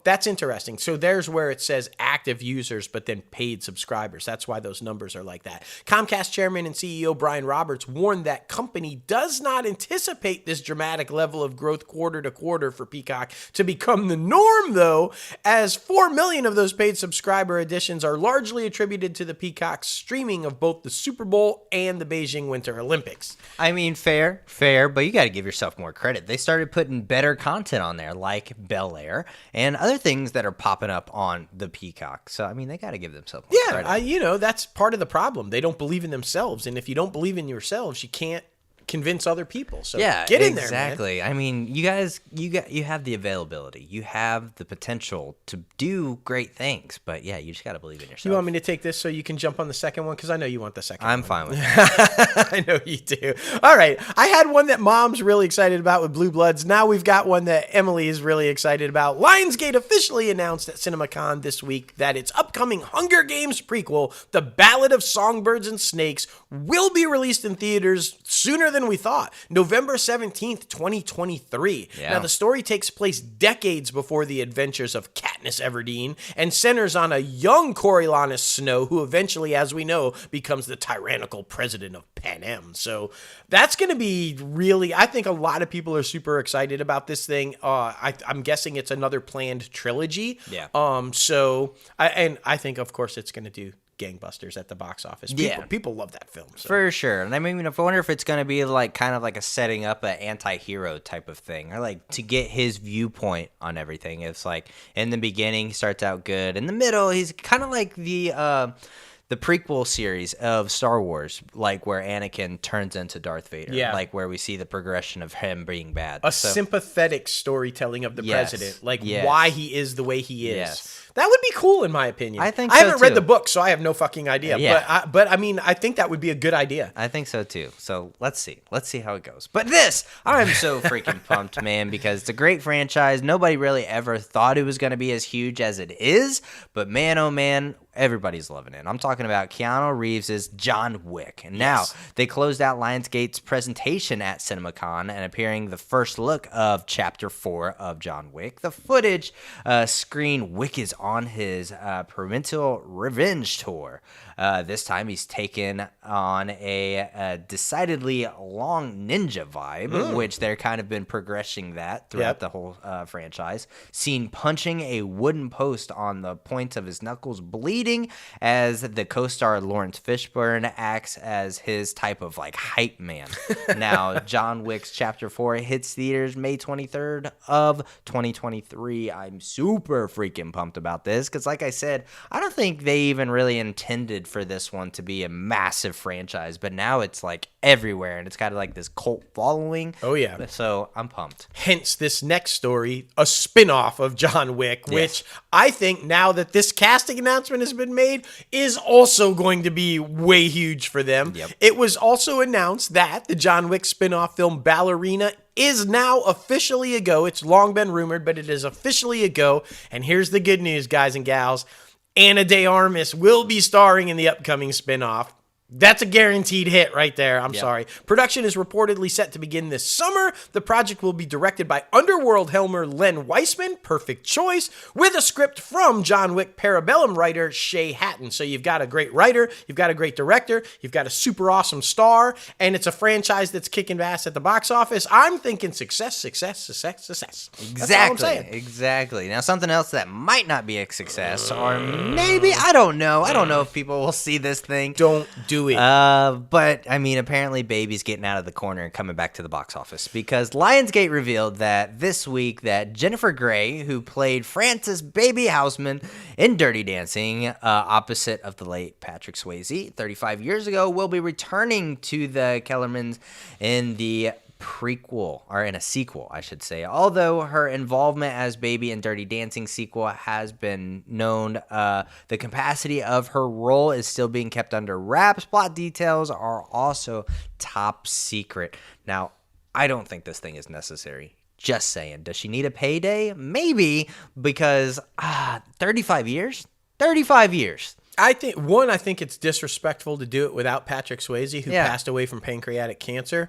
That's interesting. So there's where it says active users, but then paid subscribers. That's why those numbers are like that. Comcast chairman and CEO Brian Roberts warned that company does not anticipate this dramatic level of growth quarter to quarter for Peacock to become the norm, though, as 4 million of those paid subscriber additions are largely attributed to the Peacock streaming of both the Super Bowl and the Beijing Winter Olympics. I mean, fair, but you got to give yourself more credit. They started putting better content on there, like Bel Air and other things that are popping up on the Peacock. So, I mean, they got to give themselves more credit. That's part of the problem. They don't believe in themselves. And if you don't believe in yourselves, you can't convince other people. So get in there, exactly. I mean, you guys, you have the availability. You have the potential to do great things. But, yeah, you just got to believe in yourself. You want me to take this so you can jump on the second one? Because I know you want the second one. I'm fine with that. I know you do. All right. I had one that Mom's really excited about with Blue Bloods. Now we've got one that Emily is really excited about. Lionsgate officially announced at CinemaCon this week that its upcoming Hunger Games prequel, The Ballad of Songbirds and Snakes, will be released in theaters sooner than we thought. November 17th, 2023. Yeah. Now, the story takes place decades before the adventures of Katniss Everdeen and centers on a young Coriolanus Snow, who eventually, as we know, becomes the tyrannical president of Panem. So that's going to be really, I think a lot of people are super excited about this thing. I'm guessing it's another planned trilogy. Yeah. I think, of course, it's going to do gangbusters at the box office. People love that film. So. For sure. And I mean, I wonder if it's going to be like kind of like a setting up an anti-hero type of thing, or like to get his viewpoint on everything. It's like in the beginning, he starts out good. In the middle, he's kind of like the prequel series of Star Wars, like where Anakin turns into Darth Vader. Yeah. Like where we see the progression of him being bad. Sympathetic storytelling of the president. Like Yes. why he is the way he is. Yes. That would be cool, in my opinion. I think I so, haven't read too. the book, so I have no fucking idea. Yeah. But I mean, I think that would be a good idea. I think so too. So let's see how it goes. But this, I'm so freaking pumped, man, because it's a great franchise. Nobody really ever thought it was going to be as huge as it is. But man, oh man, everybody's loving it. I'm talking about Keanu Reeves' John Wick. And now they closed out Lionsgate's presentation at CinemaCon and appearing the first look of Chapter 4 of John Wick. The footage screen Wick is on his parental revenge tour. This time he's taken on a decidedly long ninja vibe, which they're kind of been progressing that throughout the whole franchise. Seen punching a wooden post on the point of his knuckles bleeding as the co-star Lawrence Fishburne acts as his type of like hype man. Now, John Wick's Chapter 4 hits theaters May 23rd of 2023. I'm super freaking pumped about this because like I said, I don't think they even really intended for this one to be a massive franchise, but now it's like everywhere and it's kind of like this cult following. Oh yeah. So I'm pumped. Hence this next story, a spin-off of John Wick, which I think now that this casting announcement has been made is also going to be way huge for them. It was also announced that the John Wick spin-off film Ballerina is now officially a go. It's long been rumored, but it is officially a go. And here's the good news, guys and gals. Ana de Armas will be starring in the upcoming spin-off. That's a guaranteed hit right there. I'm sorry. Production is reportedly set to begin this summer. The project will be directed by Underworld helmer Len Weissman, perfect choice, with a script from John Wick Parabellum writer Shay Hatton. So you've got a great writer, you've got a great director, you've got a super awesome star, and it's a franchise that's kicking ass at the box office. I'm thinking success, success, success, success. Exactly. Now, something else that might not be a success, or maybe, I don't know. I don't know if people will see this thing. Don't do it. But I mean, apparently Baby's getting out of the corner and coming back to the box office because Lionsgate revealed that this week that Jennifer Grey, who played Frances Baby Houseman in Dirty Dancing, opposite of the late Patrick Swayze 35 years ago, will be returning to the Kellermans in the prequel, or in a sequel, I should say. Although her involvement as Baby in Dirty Dancing sequel has been known, the capacity of her role is still being kept under wraps. Plot details are also top secret. Now, I don't think this thing is necessary. Just saying. Does she need a payday? Maybe, because 35 years? 35 years. I think it's disrespectful to do it without Patrick Swayze, who passed away from pancreatic cancer.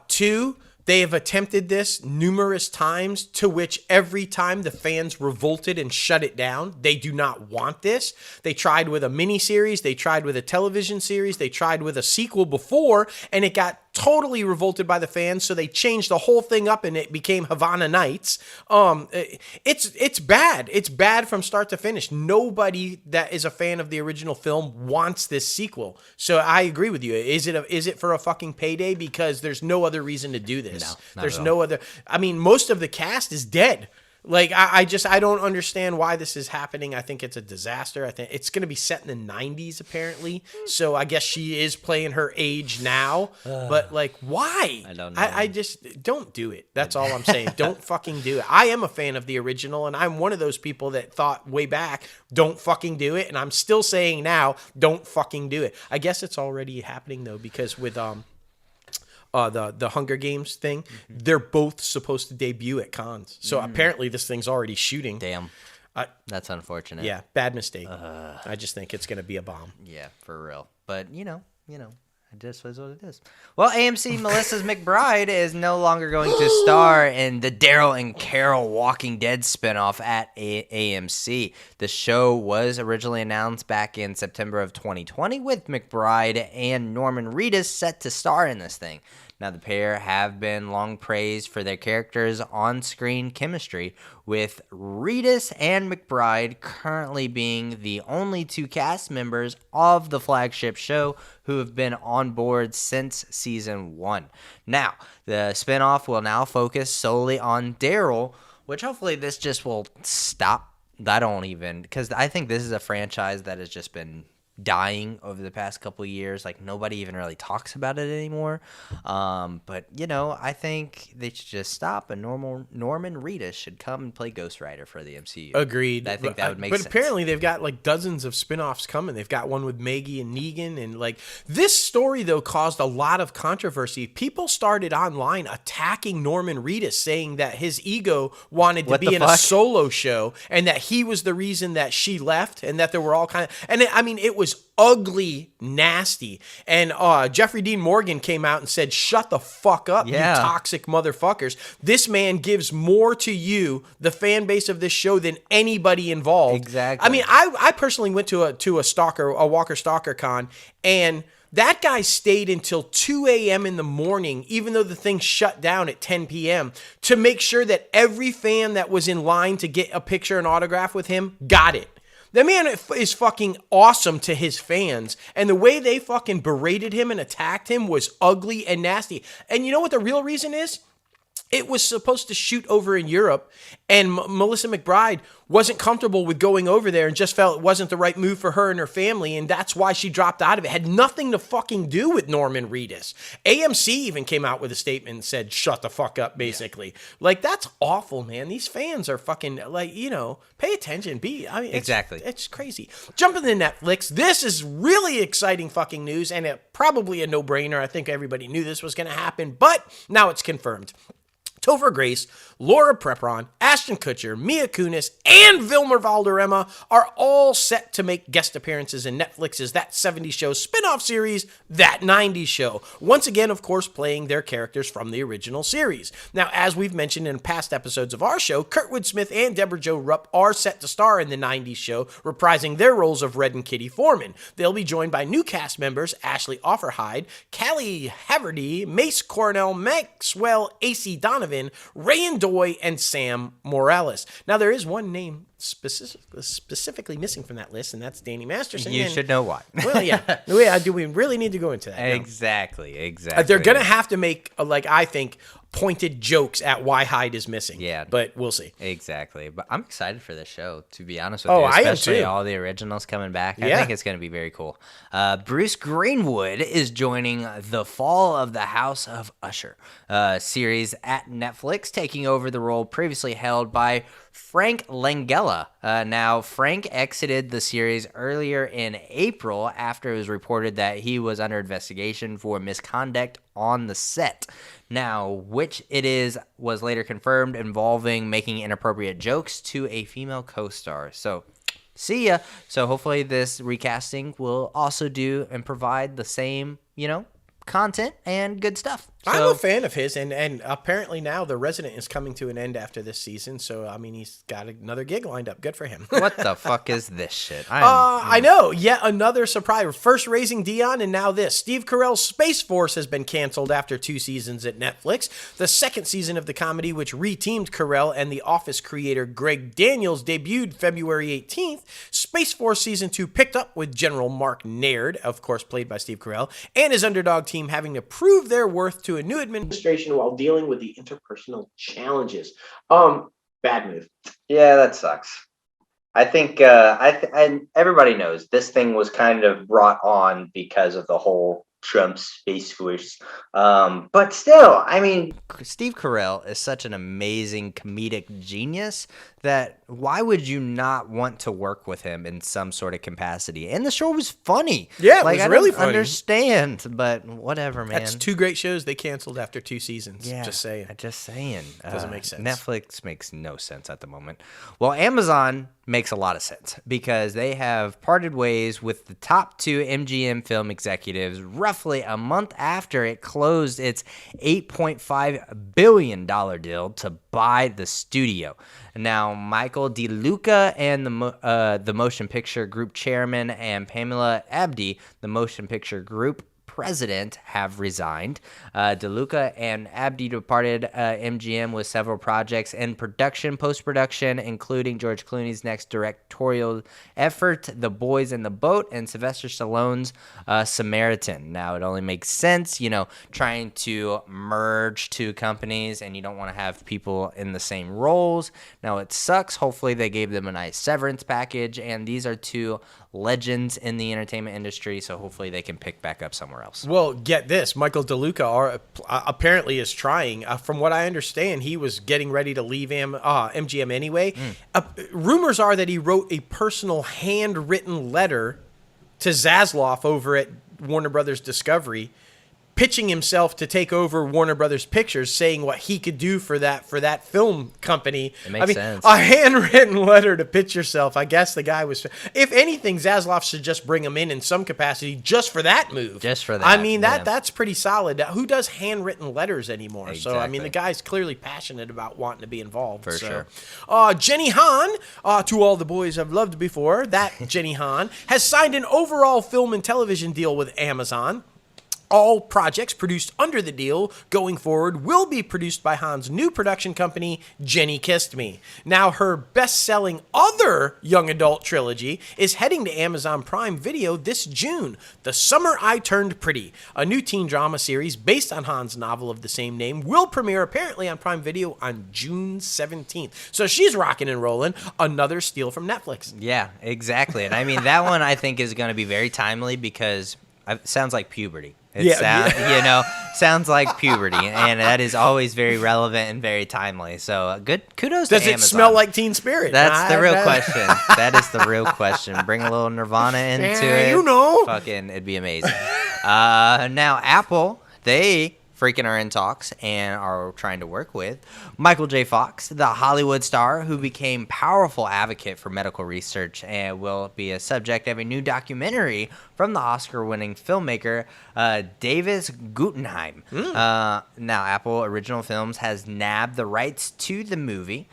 Two, they have attempted this numerous times, to which every time the fans revolted and shut it down. They do not want this. They tried with a miniseries. They tried with a television series. They tried with a sequel before, and it got totally revolted by the fans, so they changed the whole thing up and it became Havana Nights. It's bad. It's bad from start to finish. Nobody that is a fan of the original film wants this sequel. So I agree with you. Is it for a fucking payday? Because there's no other reason to do this. No, there's no other. I mean, most of the cast is dead. Like, I don't understand why this is happening. I think it's a disaster. I think it's going to be set in the 90s, apparently. So I guess she is playing her age now. But, like, why? I don't know. I just, don't do it. That's all I'm saying. Don't fucking do it. I am a fan of the original, and I'm one of those people that thought way back, don't fucking do it. And I'm still saying now, don't fucking do it. I guess it's already happening, though, because with the Hunger Games thing, they're both supposed to debut at cons. So apparently this thing's already shooting. Damn. That's unfortunate. Yeah, bad mistake. I just think it's going to be a bomb. Yeah, for real. But, you know, it just is what it is. Well, AMC Melissa McBride is no longer going to star in the Daryl and Carol Walking Dead spinoff at AMC. The show was originally announced back in September of 2020 with McBride and Norman Reedus set to star in this thing. Now, the pair have been long praised for their characters' on-screen chemistry, with Reedus and McBride currently being the only two cast members of the flagship show who have been on board since season 1. Now, the spinoff will now focus solely on Daryl, which hopefully this just will stop. Because I think this is a franchise that has just been dying over the past couple of years. Like, nobody even really talks about it anymore. But, you know, I think they should just stop, and Norman Reedus should come and play Ghost Rider for the MCU. Agreed. I think that would make sense. But apparently they've got like dozens of spinoffs coming. They've got one with Maggie and Negan. And like this story, though, caused a lot of controversy. People started online attacking Norman Reedus, saying that his ego wanted to be in a solo show and that he was the reason that she left, and that there were all kind of, and I mean, it was ugly, nasty. And Jeffrey Dean Morgan came out and said, shut the fuck up, you toxic motherfuckers. This man gives more to you, the fan base of this show, than anybody involved. Exactly. I mean, I personally went to a Walker Stalker Con, and that guy stayed until 2 a.m. in the morning, even though the thing shut down at 10 p.m., to make sure that every fan that was in line to get a picture and autograph with him got it. The man is fucking awesome to his fans, and the way they fucking berated him and attacked him was ugly and nasty. And you know what the real reason is? It was supposed to shoot over in Europe, and Melissa McBride wasn't comfortable with going over there and just felt it wasn't the right move for her and her family, and that's why she dropped out of it. Had nothing to fucking do with Norman Reedus. AMC even came out with a statement and said, shut the fuck up, basically. Yeah. Like, that's awful, man. These fans are fucking, like, you know, pay attention. Exactly. It's crazy. Jumping to Netflix, this is really exciting fucking news, and probably a no-brainer. I think everybody knew this was going to happen, but now it's confirmed. Topher Grace, Laura Prepon, Ashton Kutcher, Mia Kunis, and Vilmer Valderrama are all set to make guest appearances in Netflix's That 70s Show spin-off series, That 90s Show. Once again, of course, playing their characters from the original series. Now, as we've mentioned in past episodes of our show, Kurtwood Smith and Deborah Jo Rupp are set to star in the 90s show, reprising their roles of Red and Kitty Foreman. They'll be joined by new cast members Ashley Offerhide, Callie Haverty, Mace Cornell, Maxwell A.C. Donovan, Ray Doy, and Sam Morales. Now, there is one name specifically missing from that list, and that's Danny Masterson. You should know why. Well, yeah. Do we really need to go into that? Exactly. They're going to have to make, I think, pointed jokes at why Hyde is missing. Yeah. But we'll see. Exactly. But I'm excited for this show, to be honest with you. Especially I am too. All the originals coming back. I think it's going to be very cool. Bruce Greenwood is joining The Fall of the House of Usher series at Netflix, taking over the role previously held by Frank Langella. Now, Frank exited the series earlier in April after it was reported that he was under investigation for misconduct on the set. Now, which it was later confirmed involving making inappropriate jokes to a female co-star. So, see ya. So, hopefully this recasting will also do and provide the same, content and good stuff. So, I'm a fan of his, and apparently now The Resident is coming to an end after this season, so, I mean, he's got another gig lined up. Good for him. What the fuck is this shit? I know. Yet another surprise. First Raising Dion, and now this. Steve Carell's Space Force has been canceled after 2 seasons at Netflix. The second season of the comedy, which reteamed Carell and The Office creator Greg Daniels, debuted February 18th. Space Force Season 2 picked up with General Mark Naird, of course played by Steve Carell, and his underdog team having to prove their worth to a new administration while dealing with the interpersonal challenges. Bad move. Yeah, that sucks. I think and everybody knows this thing was kind of brought on because of the whole Trump Space Force. But still, I mean, Steve Carell is such an amazing comedic genius that why would you not want to work with him in some sort of capacity? And the show was funny. Yeah, it was really funny. I understand, but whatever, man. That's 2 great shows they canceled after 2 seasons. Yeah, just saying. Doesn't make sense. Netflix makes no sense at the moment. Well, Amazon makes a lot of sense because they have parted ways with the top 2 MGM film executives roughly a month after it closed its $8.5 billion deal to buy the studio. Now, Michael DeLuca and the Motion Picture Group chairman and Pamela Abdi, the Motion Picture Group president, have resigned. DeLuca and Abdi departed MGM with several projects in production, post-production, including George Clooney's next directorial effort, The Boys in the Boat, and Sylvester Stallone's Samaritan. Now, it only makes sense, trying to merge 2 companies, and you don't want to have people in the same roles. Now, it sucks. Hopefully, they gave them a nice severance package, and these are 2 legends in the entertainment industry. So hopefully they can pick back up somewhere else. Well, get this. Michael DeLuca apparently is trying. From what I understand, he was getting ready to leave MGM anyway. Rumors are that he wrote a personal handwritten letter to Zaslav over at Warner Brothers Discovery, pitching himself to take over Warner Brothers Pictures, saying what he could do for that film company. It makes sense. A handwritten letter to pitch yourself. I guess the guy was. If anything, Zaslav should just bring him in some capacity just for that move. Just for that. I mean, that's pretty solid. Who does handwritten letters anymore? Exactly. So I mean, the guy's clearly passionate about wanting to be involved. For sure. Jenny Han, to all the boys I've loved before, that Jenny Han has signed an overall film and television deal with Amazon. All projects produced under the deal going forward will be produced by Han's new production company, Jenny Kissed Me. Now, her best-selling other young adult trilogy is heading to Amazon Prime Video this June, The Summer I Turned Pretty, a new teen drama series based on Han's novel of the same name, will premiere apparently on Prime Video on June 17th. So she's rocking and rolling. Another steal from Netflix. Yeah, exactly. And I mean, that one I think is going to be very timely because it sounds like puberty. Sounds like puberty, and that is always very relevant and very timely. So good kudos to Amazon. Does it smell like Teen Spirit? That's the real question. That is the real question. Bring a little Nirvana into it. Fucking, it'd be amazing. Now, Apple, they freaking are in talks and are trying to work with Michael J. Fox, the Hollywood star who became powerful advocate for medical research and will be a subject of a new documentary from the Oscar-winning filmmaker Davis Guggenheim. Now, Apple Original Films has nabbed the rights to the movie,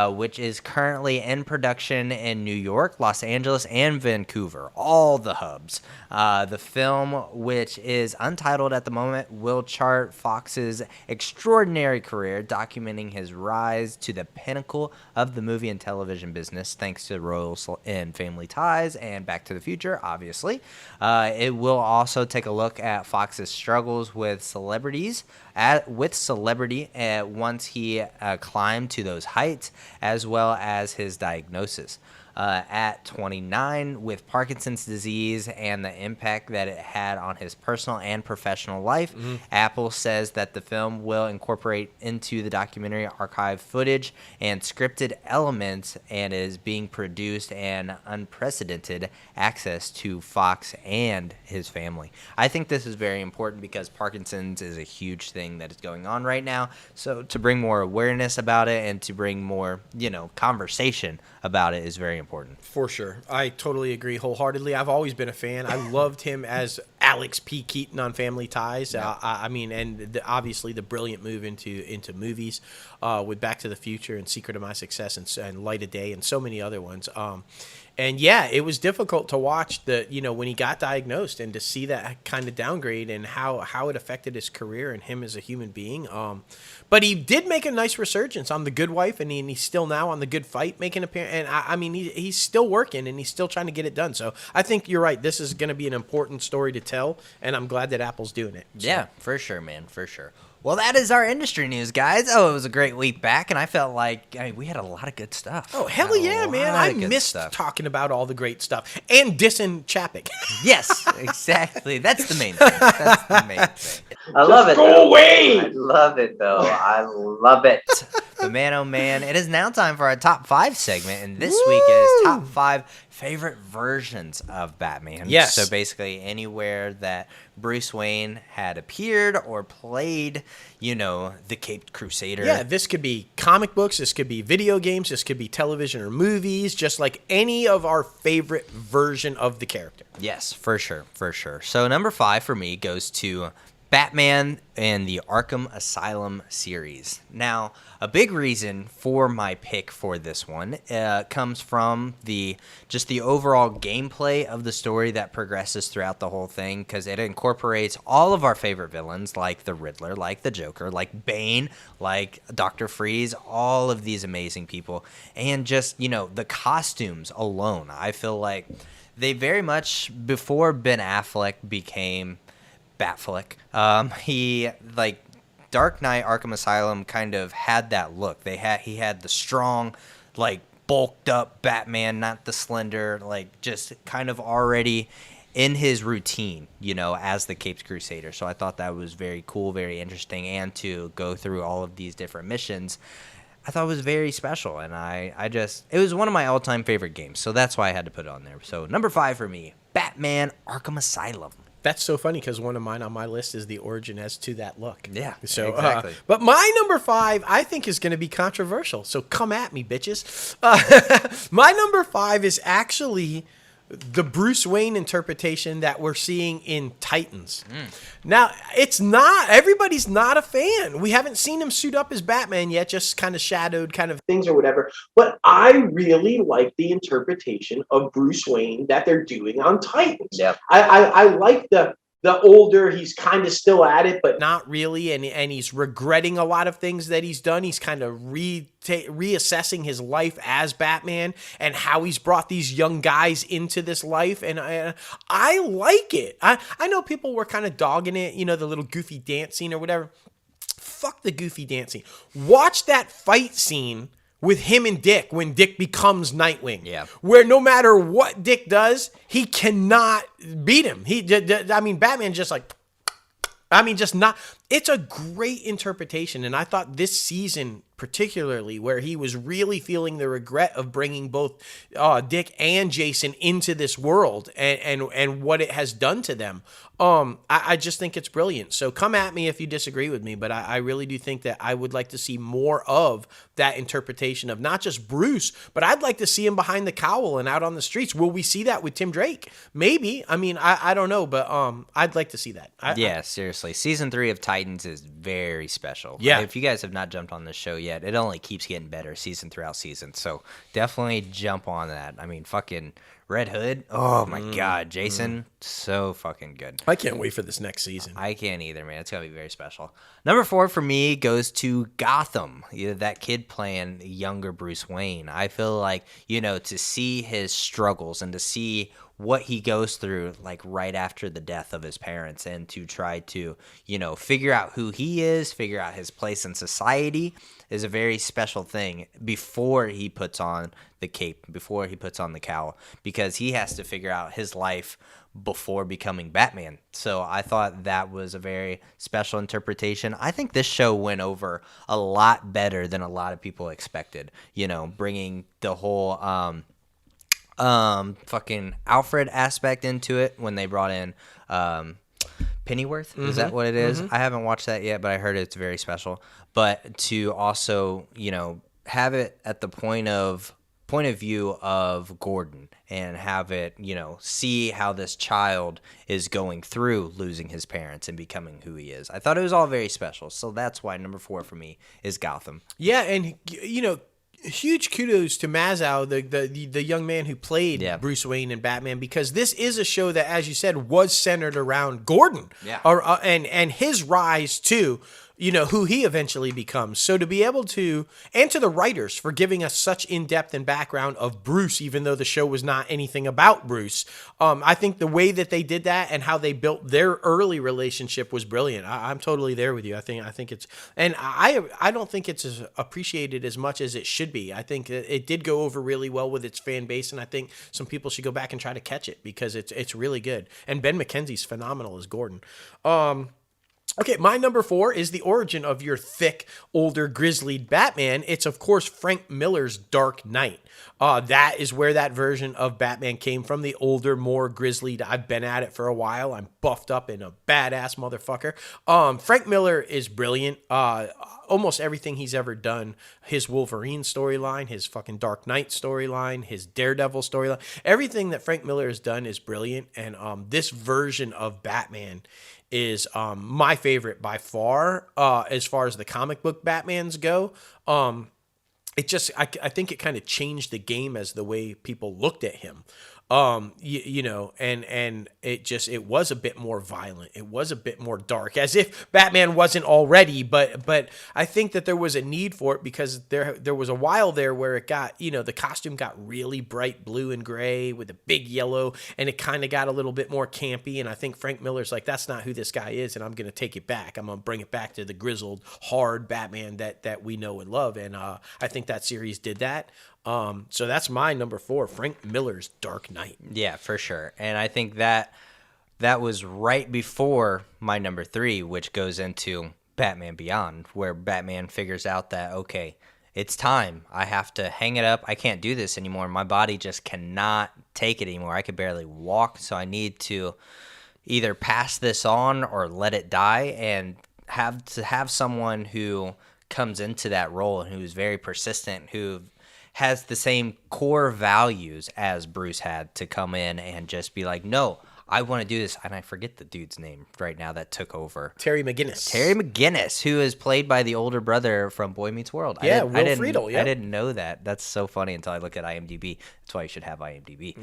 which is currently in production in New York, Los Angeles, and Vancouver, all the hubs. The film, which is untitled at the moment, will chart Fox's extraordinary career, documenting his rise to the pinnacle of the movie and television business, thanks to royal and family ties and Back to the Future, obviously. It will also take a look at Fox's struggles with celebrity once he climbed to those heights, as well as his diagnosis. At 29 with Parkinson's disease and the impact that it had on his personal and professional life. Apple says that the film will incorporate into the documentary archive footage and scripted elements and is being produced and unprecedented access to Fox and his family. I think this is very important because Parkinson's is a huge thing that is going on right now. So to bring more awareness about it and to bring more, conversation about it is very important. For sure. I totally agree wholeheartedly. I've always been a fan. I loved him as Alex P. Keaton on Family Ties. Yeah. Obviously the brilliant move into movies with Back to the Future and Secret of My Success and Light of Day and so many other ones. And yeah, it was difficult to watch when he got diagnosed and to see that kind of downgrade and how it affected his career and him as a human being. But he did make a nice resurgence on The Good Wife, and he's still now on The Good Fight making an appearance. And he's still working and he's still trying to get it done. So I think you're right. This is going to be an important story to tell, and I'm glad that Apple's doing it. So. Yeah, for sure, man, for sure. Well, that is our industry news, guys. Oh, it was a great week back, and I felt like we had a lot of good stuff. Oh, hell yeah, man. I missed talking about all the great stuff. And dissing Chapek. Yes, exactly. That's the main thing. I love it. Go away! I love it, though. I love it. But man, oh man, it is now time for our top 5 segment, and this week it is top 5 favorite versions of Batman. Yes. So basically anywhere that Bruce Wayne had appeared or played, the Caped Crusader. Yeah, this could be comic books, this could be video games, this could be television or movies, just like any of our favorite version of the character. Yes, for sure, for sure. So number 5 for me goes to Batman and the Arkham Asylum series. Now, a big reason for my pick for this one comes from the overall gameplay of the story that progresses throughout the whole thing, because it incorporates all of our favorite villains, like the Riddler, like the Joker, like Bane, like Dr. Freeze, all of these amazing people, and just, the costumes alone. I feel like they very much, before Ben Affleck became Batfleck, Dark Knight Arkham Asylum kind of had that look. He had the strong, bulked up Batman, not the slender, like just kind of already in his routine, as the Capes Crusader. So I thought that was very cool, very interesting, and to go through all of these different missions, I thought it was very special, and it was one of my all-time favorite games, so that's why I had to put it on there. So number 5 for me, Batman Arkham Asylum. That's so funny because one of mine on my list is the origin as to that look. Yeah, so exactly. But my number 5, I think, is going to be controversial. So come at me, bitches. My number 5 is actually the Bruce Wayne interpretation that we're seeing in Titans. Now, everybody's not a fan. We haven't seen him suit up as Batman yet, just kind of shadowed kind of things or whatever. But I really like the interpretation of Bruce Wayne that they're doing on Titans. Yep. I like the older, he's kind of still at it, but not really, and he's regretting a lot of things that he's done. He's kind of reassessing his life as Batman and how he's brought these young guys into this life, and I like it. I know people were kind of dogging it, the little goofy dance scene or whatever. Fuck the goofy dance scene. Watch that fight scene with him and Dick when Dick becomes Nightwing. Yeah. Where no matter what Dick does, he cannot beat him. Batman just not. It's a great interpretation, and I thought this season particularly, where he was really feeling the regret of bringing both Dick and Jason into this world and what it has done to them. I just think it's brilliant. So come at me if you disagree with me, but I really do think that I would like to see more of that interpretation of not just Bruce, but I'd like to see him behind the cowl and out on the streets. Will we see that with Tim Drake? Maybe. I don't know, but I'd like to see that. Seriously. Season 3 of Titans is very special. Yeah. If you guys have not jumped on this show yet, it only keeps getting better season throughout season. So definitely jump on that. Fucking Red Hood. Oh my God. Jason, so fucking good. I can't wait for this next season. I can't either, man. It's going to be very special. Number 4 for me goes to Gotham. That kid playing younger Bruce Wayne. I feel like, to see his struggles and to see what he goes through, like right after the death of his parents, and to try to, figure out who he is, figure out his place in society is a very special thing before he puts on the cape, before he puts on the cowl, because he has to figure out his life before becoming Batman. So I thought that was a very special interpretation. I think this show went over a lot better than a lot of people expected, bringing the whole fucking Alfred aspect into it when they brought in Pennyworth. Is that what it is? I haven't watched that yet, but I heard it's very special. But to also, have it at the point of view of Gordon and have it, see how this child is going through losing his parents and becoming who he is. I thought it was all very special. So that's why number 4 for me is Gotham. Yeah, and huge kudos to Mazzow, the young man who played Bruce Wayne and Batman, because this is a show that, as you said, was centered around Gordon, and his rise to who he eventually becomes. So to be able to, and to the writers for giving us such in-depth and background of Bruce, even though the show was not anything about Bruce, I think the way that they did that and how they built their early relationship was brilliant. I'm totally there with you. I think it's, and I don't think it's as appreciated as much as it should be. I think it did go over really well with its fan base, and I think some people should go back and try to catch it because it's really good. And Ben McKenzie's phenomenal as Gordon. Okay, my number 4 is the origin of your thick, older, grizzlied Batman. It's, of course, Frank Miller's Dark Knight. That is where that version of Batman came from, the older, more grizzlied. I've been at it for a while. I'm buffed up in a badass motherfucker. Frank Miller is brilliant. Almost everything he's ever done, his Wolverine storyline, his fucking Dark Knight storyline, his Daredevil storyline, everything that Frank Miller has done is brilliant. And this version of Batman is my favorite by far as the comic book Batmans go. It just, I think it kind of changed the game as the way people looked at him. And it was a bit more violent. It was a bit more dark, as if Batman wasn't already, but I think that there was a need for it because there was a while there where it got, the costume got really bright blue and gray with a big yellow, and it kind of got a little bit more campy. And I think Frank Miller's like, that's not who this guy is, and I'm going to take it back. I'm going to bring it back to the grizzled, hard Batman that we know and love. And I think that series did that. So that's my number 4, Frank Miller's Dark Knight. Yeah, for sure. And I think that was right before my number 3, which goes into Batman Beyond, where Batman figures out that, okay, it's time. I have to hang it up. I can't do this anymore. My body just cannot take it anymore. I could barely walk, so I need to either pass this on or let it die, and have someone who comes into that role and who's very persistent, who has the same core values as Bruce had, to come in and just be like, no, I want to do this. And I forget the dude's name right now that took over. Terry McGinnis, who is played by the older brother from Boy Meets World. Yeah, Will Friedle. Yep. I didn't know that. That's so funny until I looked at IMDb. That's why you should have IMDb.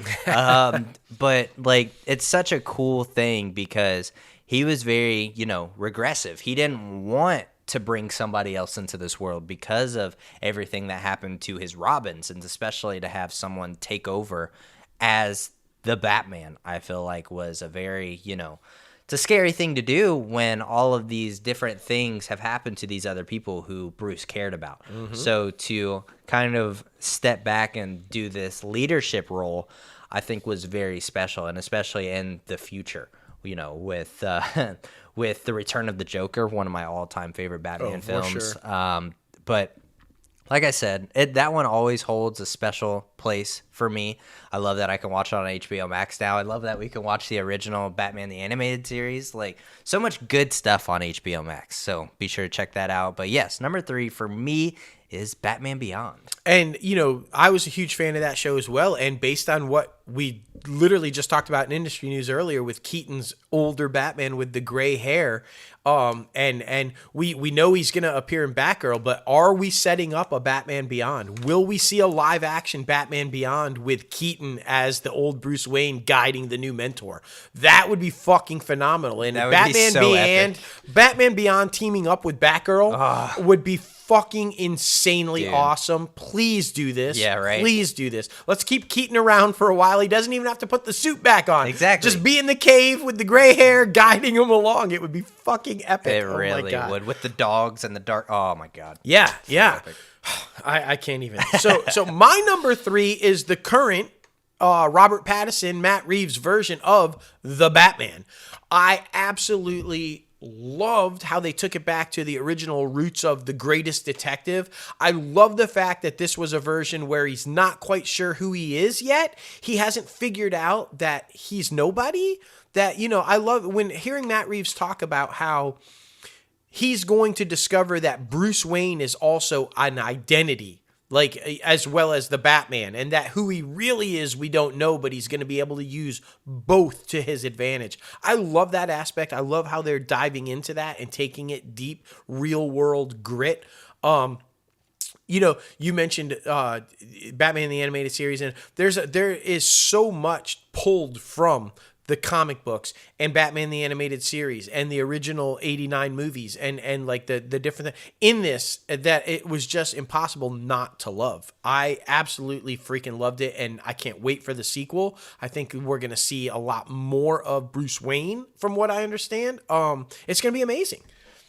But like, it's such a cool thing because he was very, regressive. He didn't want to bring somebody else into this world because of everything that happened to his Robins, and especially to have someone take over as the Batman, I feel like was a very, it's a scary thing to do when all of these different things have happened to these other people who Bruce cared about. Mm-hmm. So to kind of step back and do this leadership role, I think was very special, and especially in the future, with with The Return of the Joker, one of my all-time favorite Batman films. Sure. But like I said, that one always holds a special place for me. I love that I can watch it on HBO Max now. I love that we can watch the original Batman the Animated Series. Like, so much good stuff on HBO Max. So be sure to check that out. But yes, number 3 for me is Batman Beyond. And, I was a huge fan of that show as well. And based on what we literally just talked about in industry news earlier with Keaton's older Batman with the gray hair, and we know he's going to appear in Batgirl, but are we setting up a Batman Beyond? Will we see a live action Batman Beyond with Keaton as the old Bruce Wayne guiding the new mentor? That would be fucking phenomenal. And Batman Beyond teaming up with Batgirl would be fucking insanely awesome. Please do this. Yeah, right. Please do this. Let's keep Keaton around for a while. He doesn't even have to put the suit back on. Exactly. Just be in the cave with the gray hair guiding him along. It would be fucking epic. It really would. With the dogs and the dark. Oh my God. Yeah, yeah. I can't even. So my number 3 is the current Robert Pattison, Matt Reeves version of the Batman. I absolutely loved how they took it back to the original roots of the greatest detective. I love the fact that this was a version where he's not quite sure who he is yet. He hasn't figured out that he's nobody. That, I love when hearing Matt Reeves talk about how he's going to discover that Bruce Wayne is also an identity, like as well as the Batman, and that who he really is, we don't know, but he's going to be able to use both to his advantage. I love that aspect. I love how they're diving into that and taking it deep, real world grit. You mentioned Batman the Animated Series, and there is so much pulled from the comic books and Batman the Animated Series and the original 89 movies and like the different in this that it was just impossible not to love. I absolutely freaking loved it, and I can't wait for the sequel. I think we're going to see a lot more of Bruce Wayne from what I understand. It's going to be amazing.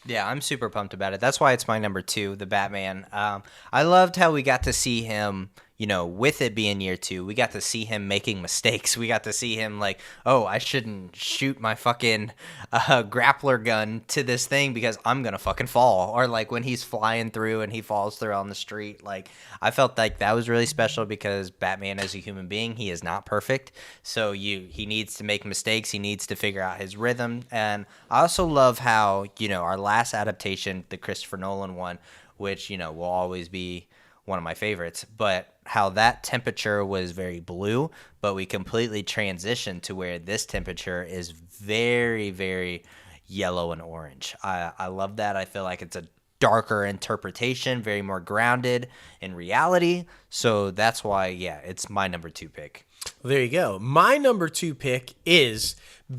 Yeah, I'm super pumped about it. That's why it's my number 2, the Batman. I loved how we got to see him, with it being year 2, we got to see him making mistakes. We got to see him like, oh, I shouldn't shoot my fucking grappler gun to this thing because I'm going to fucking fall. Or like when he's flying through and he falls through on the street. Like, I felt like that was really special because Batman as a human being, he is not perfect. So he needs to make mistakes. He needs to figure out his rhythm. And I also love how, our last adaptation, the Christopher Nolan one, which, will always be one of my favorites, but how that temperature was very blue, but we completely transitioned to where this temperature is very, very yellow and orange. I love that. I feel like it's a darker interpretation, very more grounded in reality. So that's why, it's my number 2 pick. There you go. My number 2 pick is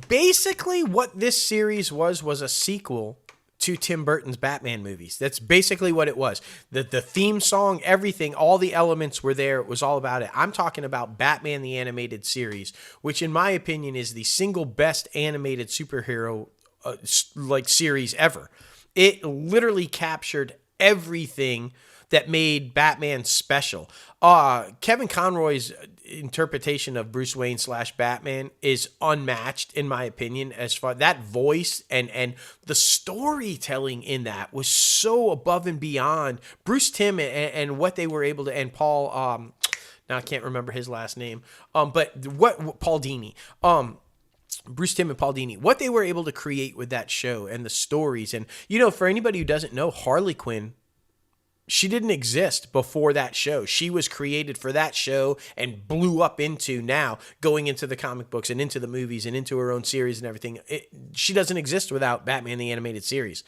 basically what this series was a sequel to Tim Burton's Batman movies. That's basically what it was. The theme song, everything, all the elements were there. It was all about it. I'm talking about Batman the Animated Series, which in my opinion is the single best animated superhero series ever. It literally captured everything that made Batman special. Kevin Conroy's interpretation of Bruce Wayne / Batman is unmatched in my opinion. As far that voice and the storytelling in that was so above and beyond. Bruce Timm and what they were able to, and Paul, now I can't remember his last name, but what Paul Dini, Bruce Timm and Paul Dini, what they were able to create with that show and the stories. And, for anybody who doesn't know, Harley Quinn, she didn't exist before that show. She was created for that show and blew up into now going into the comic books and into the movies and into her own series and everything. She doesn't exist without Batman the Animated Series.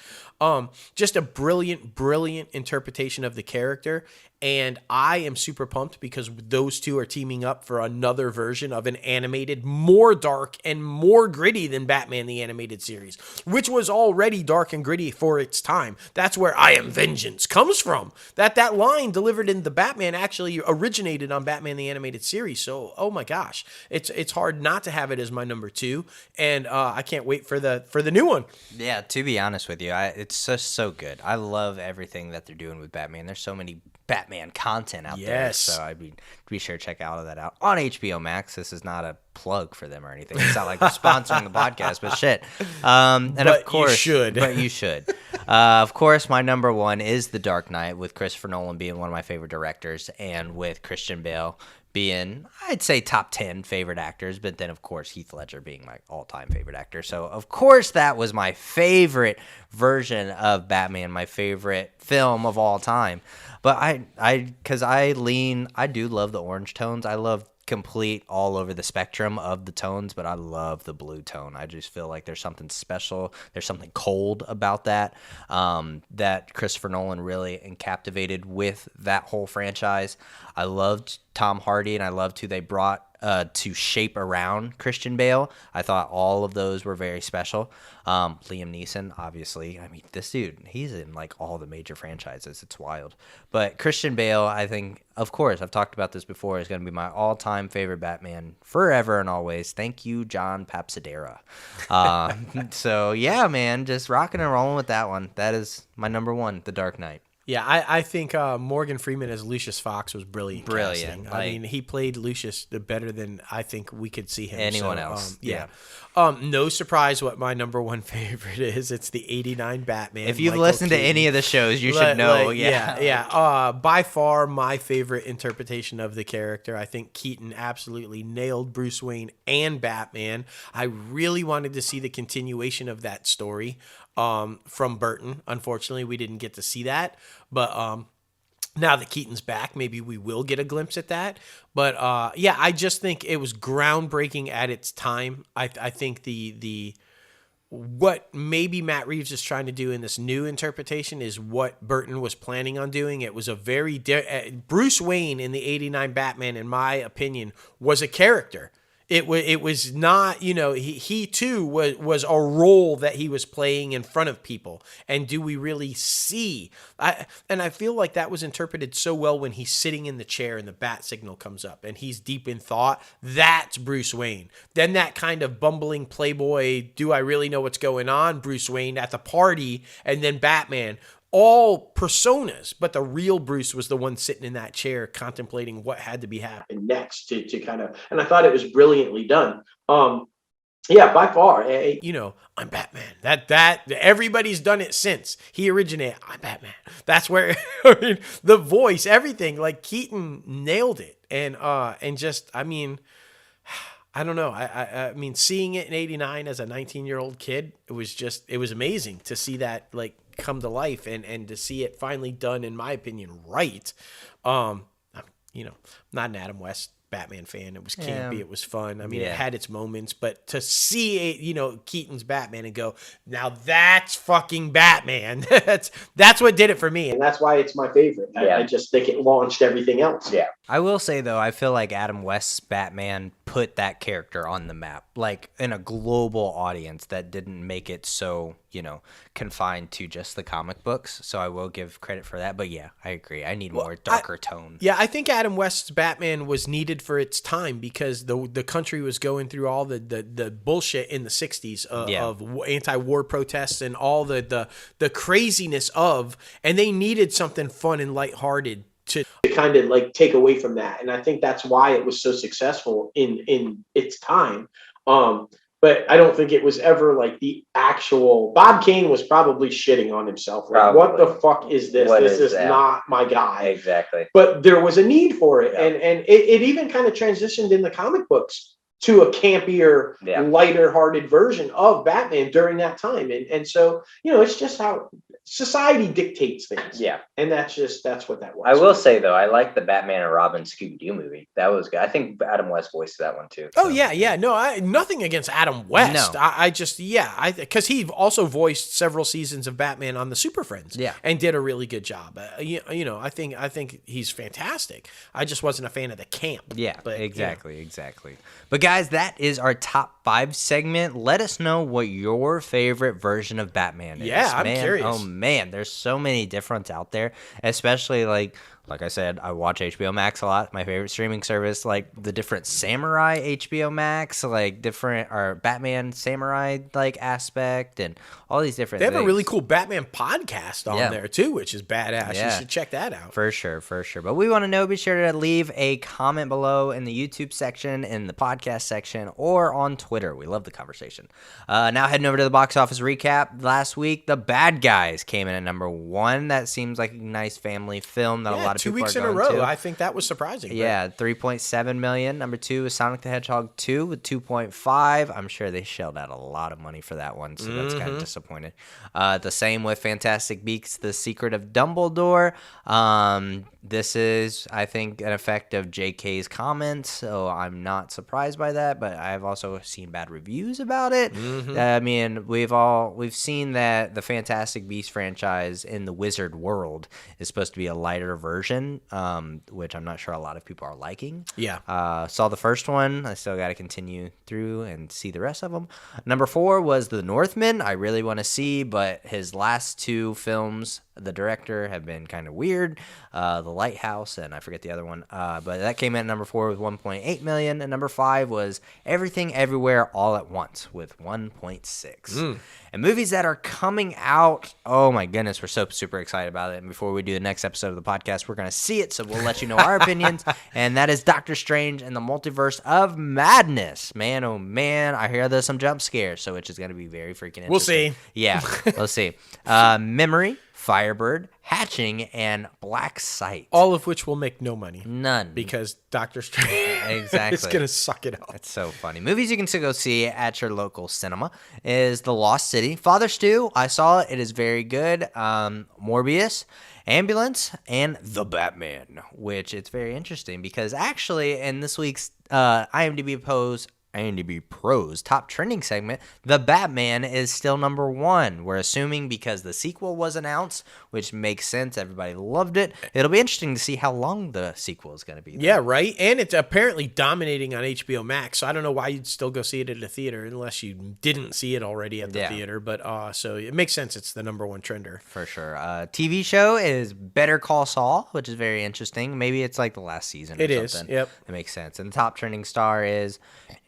Just a brilliant interpretation of the character. And I am super pumped because those two are teaming up for another version of an animated, more dark and more gritty than Batman the Animated Series, which was already dark and gritty for its time. That's where I Am Vengeance comes from. That line delivered in the Batman actually originated on Batman the Animated Series. So, oh my gosh, it's hard not to have it as my number 2, and I can't wait for the new one. Yeah, to be honest with you, it's just so good. I love everything that they're doing with Batman. There's so many Batman content out there, so I'd be sure to check all of that out on HBO Max. This is not a plug for them or anything. It's not like we're sponsoring the podcast, but shit. And but of course, you should. Of course, my number 1 is The Dark Knight, with Christopher Nolan being one of my favorite directors, and with Christian Bale being, I'd say, top 10 favorite actors, but then, of course, Heath Ledger being my all-time favorite actor. So, of course, that was my favorite version of Batman, my favorite film of all time. But I do love the orange tones. I love complete all over the spectrum of the tones, but I love the blue tone. I just feel like there's something special. There's something cold about that that Christopher Nolan really captivated with that whole franchise. I loved Tom Hardy, and I loved who they brought to shape around Christian Bale. I thought all of those were very special. Liam Neeson, obviously. I mean, this dude, he's in like all the major franchises. It's wild. But Christian Bale, I think, of course, I've talked about this before, is going to be my all-time favorite Batman forever and always. Thank you, John Papsadera. So, yeah, man, just rocking and rolling with that one. That is my number 1, The Dark Knight. Yeah, I think Morgan Freeman as Lucius Fox was brilliant. Brilliant. I mean, he played Lucius better than I think we could see him. Anyone else. Yeah. No surprise what my number 1 favorite is. It's the 89 Batman. If you've Michael listened Keaton. to any of the shows, you should know. Yeah. By far my favorite interpretation of the character. I think Keaton absolutely nailed Bruce Wayne and Batman. I really wanted to see the continuation of that story from Burton. Unfortunately, we didn't get to see that. But now that Keaton's back, maybe we will get a glimpse at that. But I just think it was groundbreaking at its time. I think the what maybe Matt Reeves is trying to do in this new interpretation is what Burton was planning on doing. It was a very Bruce Wayne in the 89 Batman, in my opinion, was a character. It was not, he too was a role that he was playing in front of people. And do we really see? I feel like that was interpreted so well when he's sitting in the chair and the bat signal comes up and he's deep in thought. That's Bruce Wayne. Then that kind of bumbling playboy, do I really know what's going on? Bruce Wayne at the party, and then Batman. All personas, but the real Bruce was the one sitting in that chair contemplating what had to be happening next to kind of, and I thought it was brilliantly done. By far. I'm Batman. That everybody's done it since he originated. I'm Batman. That's where the voice, everything, like Keaton nailed it, and just, I mean, I don't know. I mean, seeing it in '89 as a 19-year-old kid, it was amazing to see that like come to life and to see it finally done, in my opinion, right. I'm not an Adam West Batman fan. It was campy. It was fun. I mean, it had its moments, but to see Keaton's Batman and go, now that's fucking Batman. that's what did it for me. And that's why it's my favorite. I just think it launched everything else. Yeah. I will say, though, I feel like Adam West's Batman put that character on the map, like in a global audience that didn't make it so, confined to just the comic books. So I will give credit for that. But yeah, I agree. I need more darker tone. Yeah, I think Adam West's Batman was needed for its time because the country was going through all the bullshit in the 60s of anti-war protests and all the craziness of, and they needed something fun and lighthearted to kind of like take away from that. And I think that's why it was so successful in its time. But I don't think it was ever like the actual Bob Kane was probably shitting on himself. Like, what the fuck is this? This is not my guy. Exactly. But there was a need for it. And it even kind of transitioned in the comic books to a campier, lighter hearted version of Batman during that time. And so, it's just how society dictates things. Yeah. And that's what that was. I will say though, I like the Batman and Robin Scooby-Doo movie. That was good. I think Adam West voiced that one too. Oh yeah. No, nothing against Adam West. No. Because he also voiced several seasons of Batman on the Super Friends. Yeah. And did a really good job. I think he's fantastic. I just wasn't a fan of the camp. Yeah, but exactly. But guys, that is our top 5 segment. Let us know what your favorite version of Batman is. Yeah, I'm curious. Oh man, there's so many different out there, especially like I said, I watch HBO Max a lot. My favorite streaming service, like the different Samurai HBO Max, like different or Batman Samurai like aspect, and all these different. They have things. a really cool Batman podcast on there too, which is badass. Yeah. You should check that out. For sure. But we want to know, be sure to leave a comment below in the YouTube section, in the podcast section, or on Twitter. We love the conversation. Now heading over to the box office recap. Last week, The Bad Guys came in at number 1. That seems like a nice family film that a lot of 2 people weeks are in a going row. to. I think that was surprising. Yeah, 3.7 million. Number 2 is Sonic the Hedgehog 2 with 2.5. I'm sure they shelled out a lot of money for that one, so that's kind of disappointed. The same with Fantastic Beasts: The Secret of Dumbledore. This is, I think, an effect of JK's comments, so I'm not surprised by that, but I've also seen bad reviews about it. I mean, we've seen that the Fantastic Beasts franchise in the Wizard world is supposed to be a lighter version, which I'm not sure a lot of people are liking. Yeah. Saw the first one. I still got to continue through and see the rest of them. Number 4 was The Northman. I really want to see, but his last 2 films, the director, have been kind of weird. The Lighthouse, and I forget the other one. But that came in at number 4 with 1.8 million. And number 5 was Everything Everywhere All at Once with 1.6. And movies that are coming out, oh my goodness, we're so super excited about it. And before we do the next episode of the podcast, we're going to see it, so we'll let you know our opinions. And that is Doctor Strange and the Multiverse of Madness. Man, oh man, I hear there's some jump scares, so it's just going to be very freaking interesting. We'll see. Yeah, we'll see. Memory, Firebird, Hatching, and Black Sight. All of which will make no money. None. Because Doctor Strange Exactly. is going to suck it up. That's so funny. Movies you can still go see at your local cinema is The Lost City, Father Stew. I saw it. It is very good. Morbius, Ambulance, and The Batman, which it's very interesting because actually in this week's IMDbPro's top trending segment, The Batman is still number 1. We're assuming because the sequel was announced, which makes sense. Everybody loved it. It'll be interesting to see how long the sequel is going to be. Yeah, right? And it's apparently dominating on HBO Max, so I don't know why you'd still go see it at a theater unless you didn't see it already at the theater. But so it makes sense it's the number 1 trender. For sure. TV show is Better Call Saul, which is very interesting. Maybe it's like the last season or something. Yep. It makes sense. And the top trending star is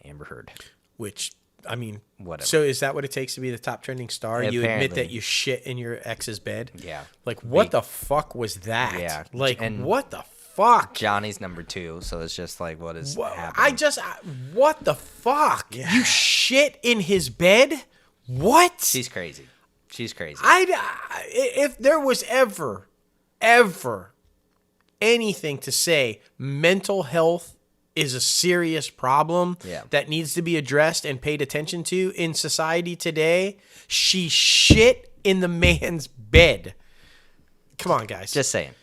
Amber Heard. Which, I mean, whatever. So is that what it takes to be the top trending star? Apparently. You admit that you shit in your ex's bed? Yeah. Like, what the fuck was that? Yeah. Like, And what the fuck? Johnny's number 2, so it's just like, what is happening? What the fuck? Yeah. You shit in his bed? What? She's crazy. If there was ever anything to say mental health is a serious problem that needs to be addressed and paid attention to in society today, she shit in the man's bed. Come on, guys. Just saying.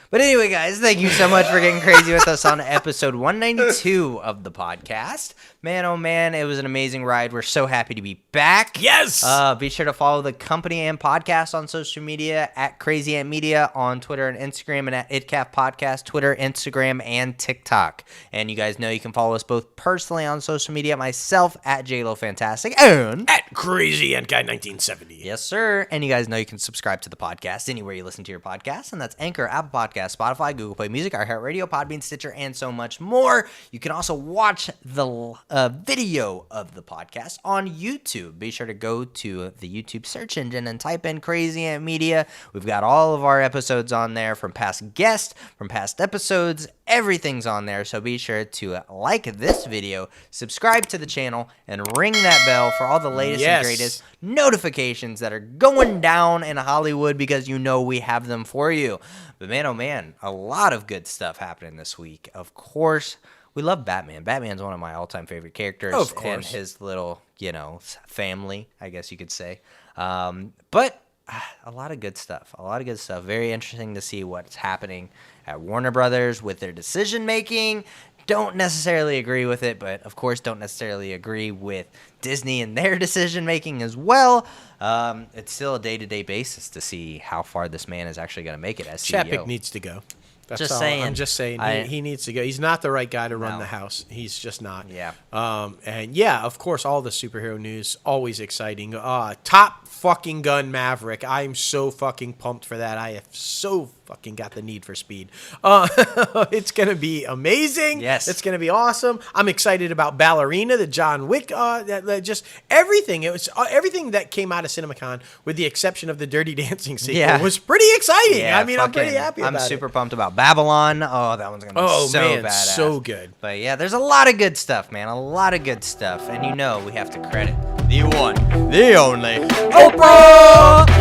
But anyway, guys, thank you so much for getting crazy with us on episode 192 of the podcast. Man, oh man, it was an amazing ride. We're so happy to be back. Yes! Be sure to follow the company and podcast on social media at Crazy Ant Media on Twitter and Instagram, and at ITCAFpodcast, Twitter, Instagram, and TikTok. And you guys know you can follow us both personally on social media, myself at JLoFantastic and At Crazy Ant Guy 1970. yes, sir. And you guys know you can subscribe to the podcast anywhere you listen to your podcast, and that's Anchor, Apple Podcasts, Spotify, Google Play Music, iHeartRadio, Podbean, Stitcher, and so much more. You can also watch the video of the podcast on YouTube. Be sure to go to the YouTube search engine and type in Crazy Ant Media. We've got all of our episodes on there from past guests, from past episodes. Everything's on there, so be sure to like this video, subscribe to the channel, and ring that bell for all the latest and greatest notifications that are going down in Hollywood, because you know we have them for you. But man, oh man, a lot of good stuff happening this week. Of course, we love Batman. Batman's one of my all-time favorite characters. Of course. And his little, family, I guess you could say. But a lot of good stuff. A lot of good stuff. Very interesting to see what's happening at Warner Brothers with their decision-making. Don't necessarily agree with it, but of course don't necessarily agree with Disney and their decision-making as well. It's still a day-to-day basis to see how far this man is actually going to make it as CEO. Chapek needs to go. That's Just all. saying. I'm just saying. He needs to go. He's not the right guy to run the house. He's just not. Yeah. And yeah, of course, all the superhero news, always exciting. Top fucking gun Maverick. I'm so fucking pumped for that. I have so fucking got the need for speed. It's going to be amazing. Yes. It's going to be awesome. I'm excited about Ballerina, the John Wick, just everything. It was everything that came out of CinemaCon, with the exception of the Dirty Dancing sequel, was pretty exciting. Yeah, I mean, I'm pretty happy about it. I'm super pumped about Babylon. Oh, that one's going to be so man, badass. so good. But yeah, there's a lot of good stuff, man. A lot of good stuff. And we have to credit the one, the only, Oprah!